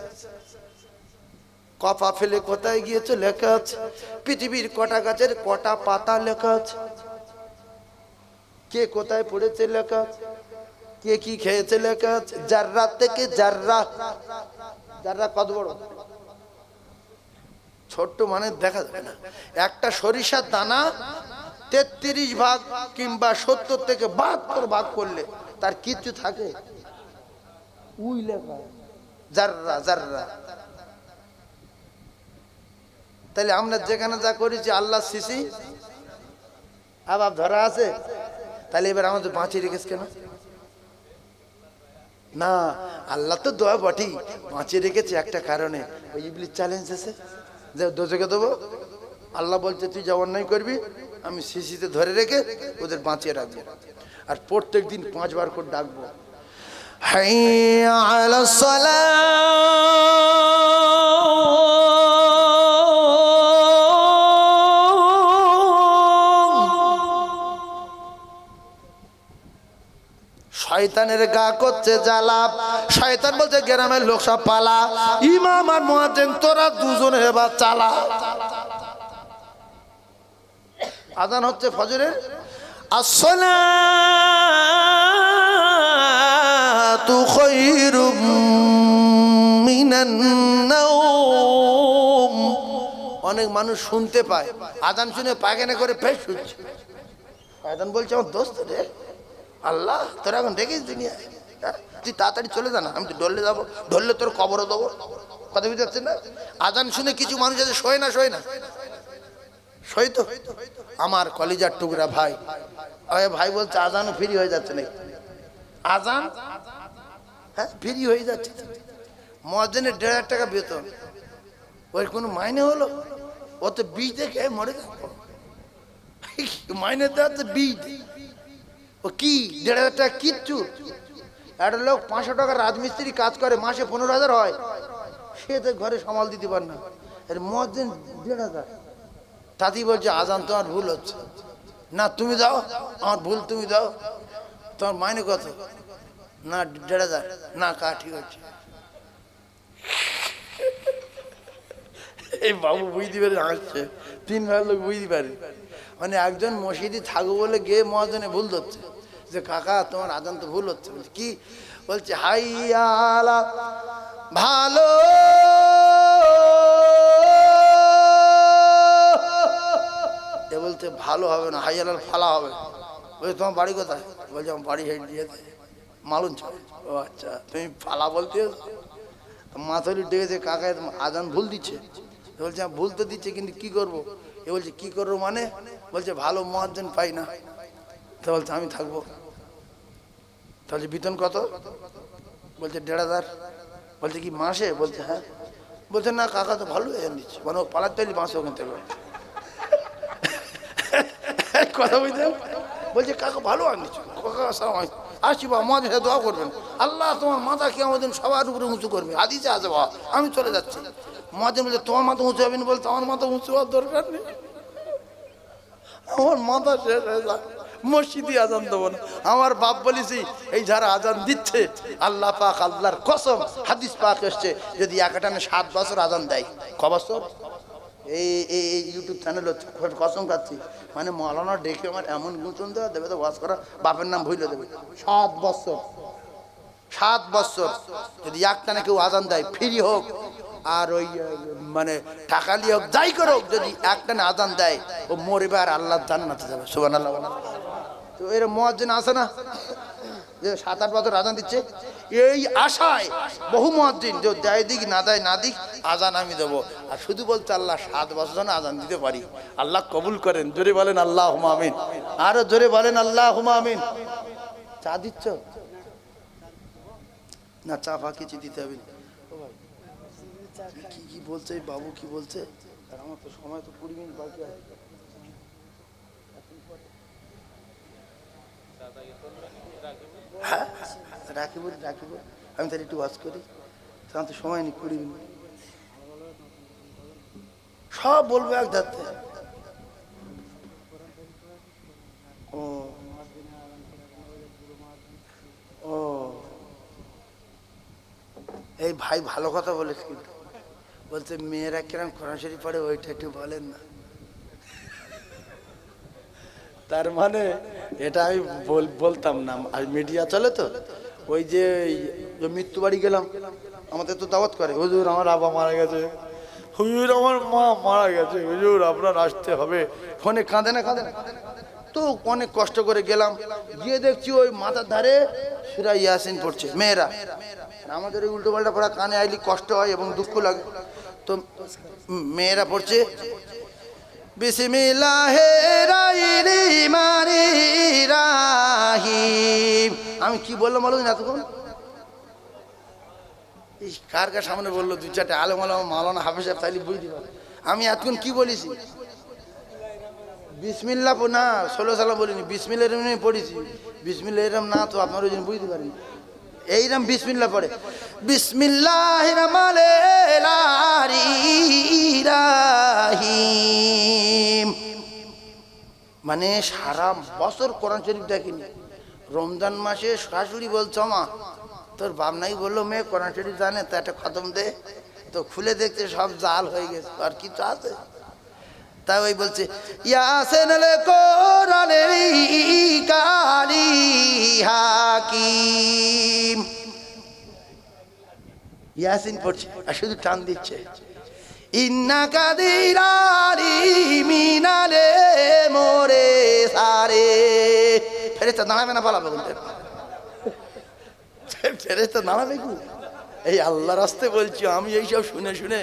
কপা ফেলে কোথায় গিয়েছে লেখা আছে, পৃথিবীর কটা গাছের কটা পাতা লেখা আছে, কে কোথায় পড়েছে লেখা আছে। কে কি খেয়েছে লেখা আছে জাররা থেকে জাররা। জাররা কত বড়? ছোট্ট, মানে দেখা যাবে না। একটা সরিষার দানা 33 ভাগ কিংবা 70 থেকে 72 ভাগ করলে তার কিছু থাকে? উই লেখা জাররা জাররা। তাহলে আমরা যেখানে যা করেছি আল্লাহ সিসি আবার ধরা আছে, তাহলে এবার আমাদের বাঁচিয়ে রেখেছে কেন? না, আল্লাহ তো দোয়া বটি, বাঁচিয়ে রেখেছে একটা কারণে। ওই ইবলিস চ্যালেঞ্জ আছে যে দোজখে দেবো, আল্লাহ বলছে তুই যা অন্যায় করবি আমি সিসিতে ধরে রেখে ওদের বাঁচিয়ে রাখবো। আর প্রত্যেক দিন 5 বার করে ডাকবো, হাইয়া আলাস সালাহ। শয়তানের গা করছে জ্বালা। শয়তান বলছে গ্রামের লোক সব পালা, ইমাম আর মুয়াজ্জিন তোরা দুজনে এবার চালা। আযান হচ্ছে ফজরের, আসসালাতু খায়রুম মিনান নাওম। অনেক মানুষ শুনতে পায়, আযান শুনে পায়খানা করে ফের শুচ্ছে। শয়তান বলছে আমার দোস্ত রে, আল্লাহ তোরা এখন দেখিস দুনিয়ায়, তুই তাড়াতাড়ি চলে যা না, আমি তো ধরলে যাবো, ধরলে তোর কবরও দেবো। কথা বুঝতে পারছেন না? আজান শুনে কিছু মানুষ আছে শোয় না, শোয় না, শোয় তো। আমার কলিজার টুকরা ভাই, ভাই বলছে আজানও ফ্রি হয়ে যাচ্ছে নাকি? আজান হ্যাঁ ফ্রি হয়ে যাচ্ছে। মুয়াজ্জিনের 1,500 টাকা বেতন, ওর কোনো মাইনে হলো? ও তো বীজ দেখে মরে যাবো, মাইনে দেওয়া তো বীজ। ও কি 1,500 টাকা কিচ্ছু? একটা লোক 500 টাকা রাজমিস্ত্রি কাজ করে, মাসে 15,000 হয়, সে তো ঘরে সামাল দিতে পারে না। এর মুয়াজ্জিন 1,500। তাতেই বলছে আজান তোমার ভুল হচ্ছে না, তুমি দাও, আমার ভুল তুমি দাও। তোমার মাইনে কত? না 1,500। না কা ঠিক আছে। এই বাবু বুঝতে পারে হাসছে, 3 ভাই লোক বুঝতে পারে। মানে একজন মসজিদে থাকবো বলে গিয়ে মুয়াজ্জিনে ভুল ধরছে যে কাকা তোমার আজান তো ভুল হচ্ছে। বলছে কি? বলছে হাইয়া আলা ভালো। এ বলতে ভালো হবে না, হাইয়া আলাল ফালা হবে। বলছে তোমার বাড়ি কোথায়? বলছে আমার বাড়ি হেঁটে দিয়ে মালুন ছ। ও আচ্ছা, তুমি ফালা বলতে মাথলি ডেকেছে, কাকা আজান ভুল দিচ্ছে। বলছে ভুল তো দিচ্ছে, কিন্তু কি করবো? এ বলছে কি করবো মানে? বলছে ভালো মুয়াজ্জিন পাই না। তো বলছে আমি থাকবো। তাহলে বেতন কত? বলছে 1,500। বলছে কি মাসে? বলছে হ্যাঁ। বলছে না কাকা তো ভালো এখান দিচ্ছে, মানে ও পালার তৈরি মাসে ওখান থেকে। কথা বুঝতে? বলছে কাকা ভালো আনিস, কাকা আসছি বা আমাদের সাথে দোয়া করবেন, আল্লাহ তোমার মাথা কি আমাদের সবার উপরে উঁচু করবে, হাদিসে আছে বাবা, আমি চলে যাচ্ছি। মুয়াজ্জিন বলছে তোমার মাথা উঁচু হবে না? বলতে আমার মাথা উঁচু হওয়ার দরকার নেই, আমার মাথা শেষ হয়ে যায়, মসজিদে আজান দেবো না। আমার বাপ বলেছি এই যারা আজান দিচ্ছে আল্লাহ পাক, আল্লাহর কসম হাদিস পাক এসছে, যদি একটানে 7 বছর আজান দেয়, ক বছর? এই ইউটিউব চ্যানেল কসম খাচ্ছি, মানে মৌলানা ডেকে আমার এমন গুঞ্জন দেওয়া দেবে তো ওয়াজ করা, বাপের নাম ভুলে দেবে। 7 বছর, 7 বছর যদি একটানে কেউ আজান দেয়, ফ্রি হোক আর ওই মানে টাকালি হোক, যাই করুক, যদি একটানে আজান দেয় ও মরবে আর আল্লাহর জান্নাতে যাবে। সুবহানাল্লাহ। তো এর মুয়াজ্জিন আছে না যে 7-8 বছর আজান দিচ্ছে, এই আশায় বহু মুয়াজ্জিন যে দেয় দিক না দেয় না দিক, আজান আমি দেবো। আর শুধু বলতে আল্লাহ 7 বছর যেন আজান দিতে পারি, আল্লাহ কবুল করেন। জোরে বলেন আল্লাহুম্মা আমিন, আরো জোরে বলেন আল্লাহুম্মা আমিন। চা দিচ্ছ না? চা ফা কিছু দিতে হবে না? কি বলছে বাবু, কি বলছে? আমার তো সময় তো 20 মিনিট বাকি আছে। হ্যাঁ রাখিব, আমি তাহলে একটু ওয়াজ করি, তখন তো সময় নেই। 20 মিনিট সব বলবো এক ধাতে। ও ও এই ভাই ভালো কথা বলেছে, কিন্তু বলছে মেয়েরা কিরম কোরআন শরীফ পড়ে ওইটা একটু বলেন না। তার মানে এটা আমি বলতাম না, আর মিডিয়া চলে তো ওই যে মৃত্যু বাড়ি গেলাম, আমাদের তো দাওয়াত করে, হুজুর আমার আব্বা মারা গেছে, হুজুর আমার মা মারা গেছে, হুজুর আপনার আসতে হবে। ফোনে কাঁদে না কাঁদে না, তো অনেক কষ্ট করে গেলাম, গিয়ে দেখছি ওই মাথার ধারে সূরা ইয়াসিন পড়ছে মেয়েরা। আমাদের ওই উল্টো পাল্টা পড়া কানে আইলি কষ্ট হয় এবং দুঃখ লাগে, তো মেয়েরা পড়ছে বিসমিল্লাহির রহমানির রহিম। আমি কি বললাম বলো না এতক্ষণ, কার কার সামনে বললো, দুই চারটে আলেম আলেম মাওলানা হাফেজ সাহেব তাইলে বুঝতে পারে আমি এতক্ষণ কি বলেছি। বিসমিল্লাহ না 16 সালা বলিনি, বিসমিল্লাহ রহমান পড়েছি। বিসমিল্লাহ রহমান না তো আপনার ওই জন্য বুঝতে পারেন, এইরকম বিসমিল্লাহ পড়ে, বিসমিল্লাহির রহমানির রহিম। মানে সারা বছর কোরআন শরীফ দেখিনি, রমজান মাসে শাশুড়ি বলছো মা তোর বাপ নাই বললো মেয়ে কোরআন শরীফ জানে, তো একটা খতম দে, তো খুলে দেখতে সব জাল হয়ে গেছে, আর কিছু আছে। তাই ওই বলছে ইয়াসিন কোরআনের কারি হাকিম, ইয়াসিন পড়ছে আর শুধু টান দিচ্ছে, ইন্না কাদিরারি মিনালে মোরে সারে। ফেরেশতা দাঁড়াবে না পালাবে বলতে, ফেরেশতা দাঁড়াবে কি? এই আল্লাহর রাস্তে বলছি আমি, এইসব শুনে শুনে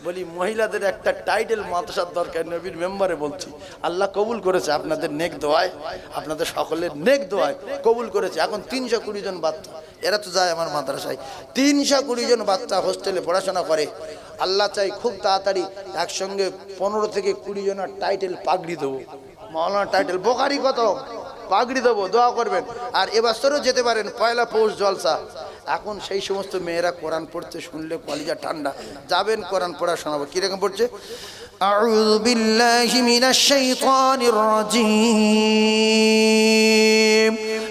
বলি মহিলাদের একটা টাইটেল মাদ্রাসার দরকার, নবীর মেম্বারে বলছি। আল্লাহ কবুল করেছে আপনাদের নেক দোয়ায়, আপনাদের সকলের নেক দোয়ায় কবুল করেছে। এখন 320 জন বাচ্চা, এরা তো যায় আমার মাদ্রাসায়, 320 জন বাচ্চা হোস্টেলে পড়াশোনা করে। আল্লাহ চাই খুব তাড়াতাড়ি একসঙ্গে 15 থেকে 20 জনের টাইটেল পাগড়ি দেবো, মাওলানা টাইটেল, বোখারি কত পাগড়ি দেবো, দোয়া করবেন। আর এবছরও যেতে পারেন, পয়লা পৌষ জলসা। এখন সেই সমস্ত মেয়েরা কোরআন পড়তে শুনলে কলিজা ঠান্ডা, যাবেন কোরআন পড়া শোনাবো। কিরকম পড়ছে? আউযু বিল্লাহি মিনাশ শাইতানির রাজীম,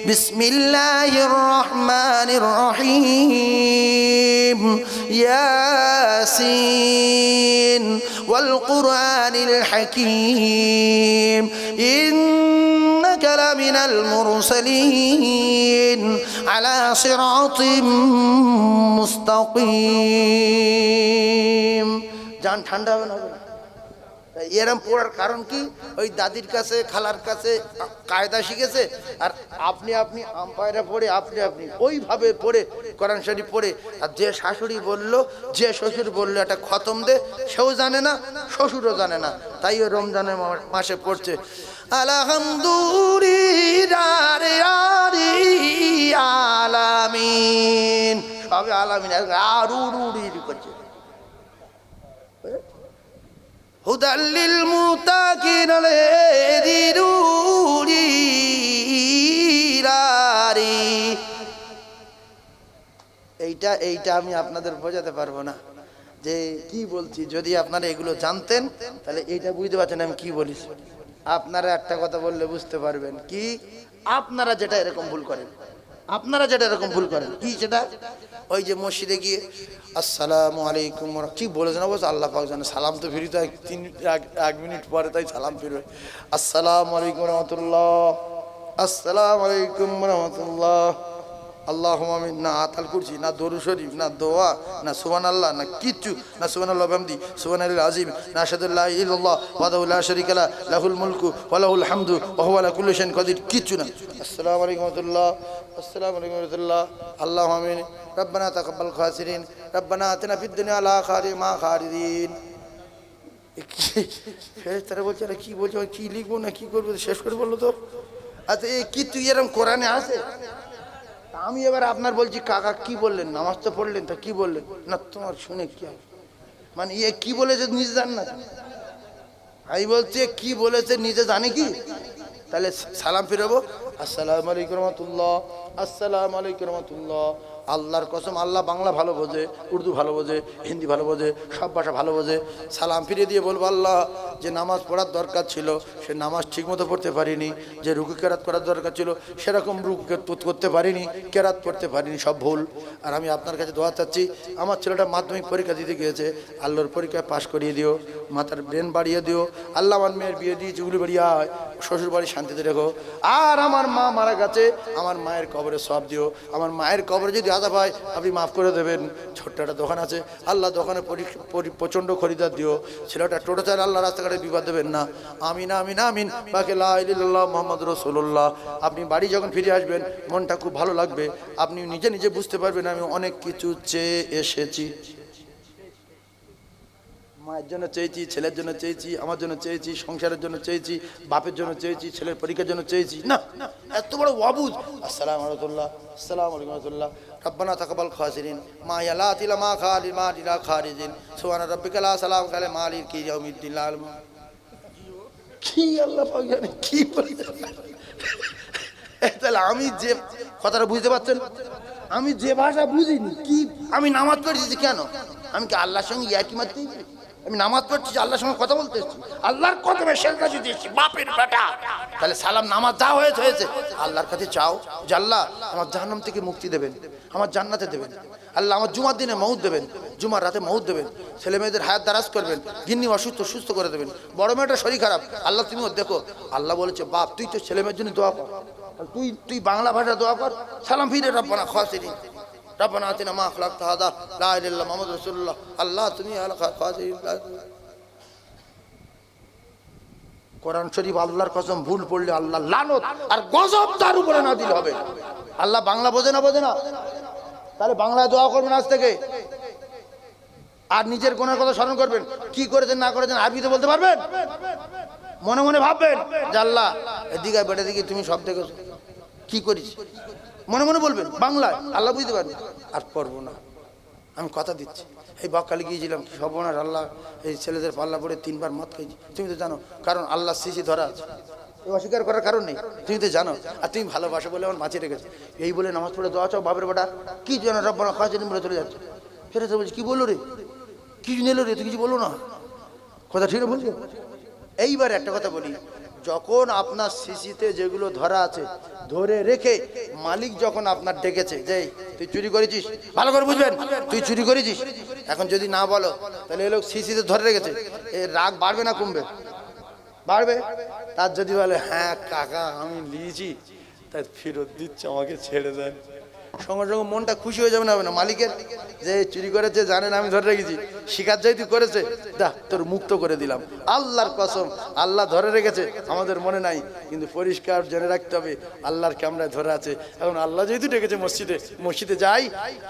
বিসমিল্লাহির রহমানির রহিম, ইয়াসিন ওয়াল কুরআনিল হাকীম, إنك لمن المرسلين على صراط مستقيم। জান ঠান্ডা হবে না? এরম পড়ার কারণ কি? ওই দাদির কাছে খালার কাছে কায়দা শিখেছে, আর আপনি আম্পায়রা পড়ে আপনি ওইভাবে পড়ে কোরআন শরীফ পড়ে। আর যে শাশুড়ি বললো, যে শ্বশুর বললো একটা খতম দে, সেও জানে না, শ্বশুরও জানে না, তাই ওই রমজানের মাসে পড়ছে আলামিন, সবে আলামিন আর করছে। হুদাল্লিল মুত্তাকিন এইটা আমি আপনাদের বোঝাতে পারবো না যে কি বলছি। যদি আপনারা এগুলো জানতেন তাহলে এইটা বুঝতে পারছেন আমি কি বলিস। আপনারা একটা কথা বললে বুঝতে পারবেন কি, আপনারা যেটা এরকম ভুল করেন, কি সেটা? ওই যে মসজিদে গিয়ে আসসালামু আলাইকুম কি বলেছেন অবশ্য আল্লাহ পাক জানে, সালাম তো ফিরি তো এক মিনিট পরে, তাই সালাম ফিরবে। আসসালামু আলাইকুম রহমতুল্লাহ, আসসালামু আলাইকুম রহমতুল্লাহ, আল্লাহুম্মা আমিন। না আতাল করছি, না দরুদ শরীফ, না দোয়া, না সুবহানাল্লাহ, না কিচ্ছু, না সুবহানাল্লাহ বিহামদি, সুবহানাল্লাহিল আযীম, না আশহাদু আল্লা ইলাহা ইল্লাল্লাহ ওয়াহদাহু লা শারীকা লাহু লাহুল মুলকু ওয়া লাহুল হামদু ওয়া হুয়া আলা কুল্লি শাইইন কাদির, কিচ্ছু না। আসসালামু আলাইকুম রাহমাতুল্লাহ, আসসালামু আলাইকুম রাহমাতুল্লাহ, আল্লাহুম্মা আমিন। রব্বানা তাকাব্বাল খাসিরিন, রব্বানা আতিনা ফিদ দুনিয়া লা খারিমা খারিদিন। ফেরেশতারা বলছে আরে কি বলছো, কি লিখবো না কি করবো, শেষ করে বললো তো। আচ্ছা এই কি তুই এরকম কোরআনে আছে? আমি এবার আপনার বলছি কাকা কি বললেন, নামাজ তো পড়লেন, তা কি বললেন? না তোমার শুনে কি হবে, মানে ইয়ে কি বলেছে নিজে জান না। আমি বলছি কি বলেছে নিজে জানে কি? তাহলে সালাম ফিরাবো, আসসালামু আলাইকুম রহমতুল্লাহ, আসসালামু আলাইকুম রহমতুল্লাহ, আল্লাহর কসম, আল্লাহ বাংলা ভালো বোঝে, উর্দু ভালো বোঝে, হিন্দি ভালো বোঝে, সব ভাষা ভালো বোঝে। সালাম ফিরিয়ে দিয়ে বলবো, আল্লাহ যে নামাজ পড়ার দরকার ছিল সে নামাজ ঠিকমতো পড়তে পারিনি, যে রুকু কেরাত করার দরকার ছিল সেরকম রুকু করতে পারিনি, কেরাত করতে পারিনি, সব ভুল। আর আমি আপনার কাছে দোয়া চাচ্ছি, আমার ছেলেটা মাধ্যমিক পরীক্ষা দিতে গিয়েছে, আল্লাহর পরীক্ষায় পাশ করিয়ে দিও, মাথার ব্রেন বাড়িয়ে দিও। আল্লাহ আমার মেয়ের বিয়ে দিয়ে চুগলি বাড়িয়ায় শ্বশুর বাড়ি শান্তিতে রেখো। আর আমার মা মারা গেছে, আমার মায়ের কবরে সব দিও। আমার মায়ের কবরে যদি আযাব হয় আপনি মাফ করে দেবেন। ছোট্ট একটা দোকান আছে, আল্লাহ দোকানে প্রচণ্ড খরিদার দিও। ছেলেটা টোটো চাল, আল্লাহ রাস্তাঘাটে বিপদ দেবেন না। আমিন আমিন আমিন। বাকি লা ইলাহা ইল্লাল্লাহ মুহাম্মাদ রাসূলুল্লাহ। আপনি বাড়ি যখন ফিরে আসবেন মনটা খুব ভালো লাগবে, আপনি নিজে নিজে বুঝতে পারবেন আমি অনেক কিছু চেয়ে এসেছি। মায়ের জন্য চেয়েছি, ছেলের জন্য চেয়েছি, আমার জন্য চেয়েছি, সংসারের জন্য চেয়েছি, বাপের জন্য চেয়েছি, ছেলের পরীক্ষার জন্য চেয়েছি। না, এত বড় অবুঝ। আসসালামু আলাইকুম, আসসালামু আলাইকুম রাহমাতুল্লাহ। রব্বানা তাকাব্বাল খাসিরিন মা ইয়ালা তিলা মা খালি মা দিলা খারিজিন সুবহানা রাব্বিকাল সালাম কালে মালিক কি ইয়াউমিদ্দিন আলম। কি আল্লাহ পাক জানে কি বলে। তাহলে আমি যে কথাটা বুঝতে পারছেন, আমি যে ভাষা বুঝিনি কি, আমি নামাজ পড়েছি কেন? আমি কি আল্লাহর সঙ্গে ইয়ার্কি মারতে? আমি নামাজ পড়ছি, আল্লাহর সঙ্গে কথা বলতে এসেছি, আল্লাহর কদমে সেজদা দিতে এসেছি, বাপের বেটা। তাহলে সালাম নামাজ যা হয়েছে আল্লাহর কাছে চাও যে আল্লাহ আমার জাহান্নাম থেকে মুক্তি দেবেন, আমার জান্নাতে দেবেন। আল্লাহ আমার জুমার দিনে মউত দেবেন, জুমার রাতে মউত দেবেন। ছেলে মেয়েদের হায়াত দারাজ করবেন, গিন্নি অসুস্থ সুস্থ করে দেবেন। বড় মেয়েটা শরীর খারাপ, আল্লাহ তুমি ওর দেখো। আল্লাহ বলেছে বাপ তুই তো ছেলে মেয়ের জন্য দোয়া কর, তুই বাংলা ভাষা দোয়া কর। সালাম ফিরে রব্বানা খাসিরিন রব্বানা আতিনা মা খালাকতা হাদা লা ইলাহা ইল্লাল্লাহ মুহাম্মাদুর রাসূলুল্লাহ। আল্লাহ তুমি খাসিরিন। কোরআন শরীফ আল্লাহর কসম ভুল পড়লে আল্লাহ লানত আর গজব তার উপরে নাযিল হবে। আল্লাহ বাংলা বোঝে না? তাহলে বাংলায় দোয়া করবেন আজ থেকে। আর নিজের গুনার কথা স্মরণ করবেন, কি করেছেন না করেছেন আরবিতে বলতে পারবেন। মনে মনে ভাববেন যে আল্লাহ এদিকে বেটা দিকে তুমি সব দেখেছো, কি করিস, মনে মনে বলবেন বাংলায়, আল্লাহ বুঝতে পারবেন। আর পড়বো না, আমি কথা দিচ্ছি। এই বকখালি গিয়েছিলাম, কি সর্বনাশ, আল্লাহ এই ছেলেদের পাল্লা পড়ে 3 বার মদ খেয়েছি। তুমি তো জানো, কারণ আল্লাহ সিসি ধরা আছে, অস্বীকার করার কারণ নেই, তুমি তো জানো। আর তুমি ভালোবাসো বলে আমার বাঁচিয়ে রেখেছো। এই বলে নামাজ পড়ে দোয়া চাও, বাপের বেটা কি যেন রব্বানা খাসিরিন বলে চলে যাচ্ছে। ফেরে তো বলছি কি বললো রে, কিছু নিল রে, তুই কিছু বললো না, কথা ঠিক বলছো। এইবার একটা কথা বলি, যখন আপনার সিসিতে যেগুলো ধরা আছে ধরে রেখে মালিক যখন আপনার ডেকেছে যে তুই চুরি করেছিস, ভালো করে বুঝবেন তুই চুরি করেছিস, এখন যদি না বলো তাহলে এই লোক সিসিতে ধরে রেখেছে, এর রাগ বাড়বে না কমবে? বাড়বে। তার যদি বলে হ্যাঁ কাকা আমি নিয়েছি, তাই ফেরত দিচ্ছে, আমাকে ছেড়ে দেন, সঙ্গে সঙ্গে মনটা খুশি হয়ে যাবে না মালিকের, যে চুরি করেছে জানেন আমি ধরে রেখেছি, শিকার যেহেতু করেছে দা তোর মুক্ত করে দিলাম। আল্লাহর কসম আল্লাহ ধরে রেখেছে, আমাদের মনে নাই, কিন্তু পরিষ্কার জেনে রাখতে হবে আল্লাহর ক্যামেরায় ধরে আছে। এখন আল্লাহ যেহেতু ডেকেছে মসজিদে যাই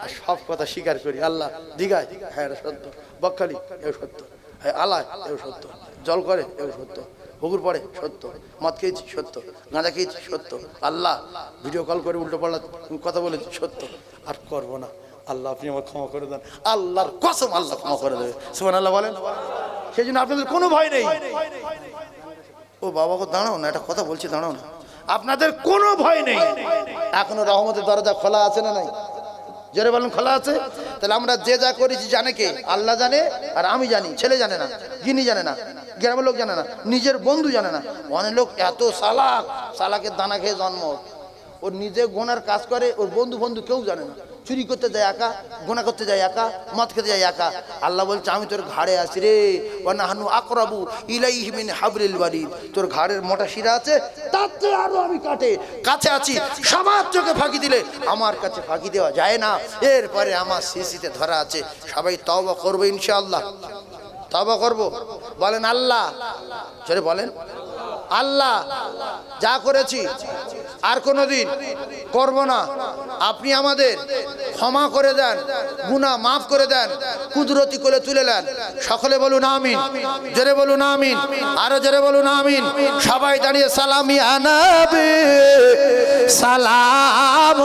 আর সব কথা স্বীকার করি। আল্লাহ দীঘায় হ্যাঁ এটা সত্য, বকখালি এও সত্য, হ্যাঁ আলায় এও সত্য, জল করে এও সত্য, পুকুর পড়ে সত্য, মদ খেয়েছি সত্য, গাঁজা খেয়েছি সত্য, আল্লাহ ভিডিও কল করে উল্টো পাল্টা কথা বলেছি সত্য, আর করবো না। আল্লাহ আপনি আমার ক্ষমা করে দেন, আল্লাহর কসম আল্লাহ ক্ষমা করে দেবে। সুবহানাল্লাহ বলেন। সেই জন্য আপনাদের কোনো ভয় নেই। ও বাবা গো দাঁড়াও না, একটা কথা বলছি, দাঁড়াও না, আপনাদের কোনো ভয় নেই। এখনো রহমতের দরজা খোলা আছে না নাই? জোরে বলেন খোলা আছে। তাহলে আমরা যে যা করেছি জানে কে? আল্লাহ জানে, আর আমি জানি। ছেলে জানে না, গিনি জানে না, গ্রামের লোক জানে না, নিজের বন্ধু জানে না। অনেক লোক এত সালাকের দানা খেয়ে জন্ম, ওর নিজে গোনার কাজ করে, ওর বন্ধু কেউ জানে না। চুরি করতে যায় একা, গোনা করতে যায় একা, মদ খেতে যায় একা। আল্লাহ বলছে আমি তোর ঘাড়ে আছি রে, ওয়ানাহানু আকরাবু ইলাইহি মিন হাবলিল ওয়ারিদ। তোর ঘাড়ের মোটা শিরা আছে, তাতে আরো আমি কাছে আছি। সবার চোখে ফাঁকি দিলে আমার কাছে ফাঁকি দেওয়া যায় না। এরপরে আমার সিসিতে ধরা আছে। সবাই তওবা করবে ইনশাআল্লাহ, তওবা করব। বলেন আল্লাহ, জোরে বলেন আল্লাহ, যা করেছি আর কোনোদিন করব না। আপনি আমাদের ক্ষমা করে দেন, গুনাহ মাফ করে দেন, কুদরতি করে তুলে নেন। সকলে বলুন আমিন, জোরে বলুন আমিন, আরো জোরে বলুন আমিন। সবাই দাঁড়িয়ে সালাম ইয়া নবী সালাম।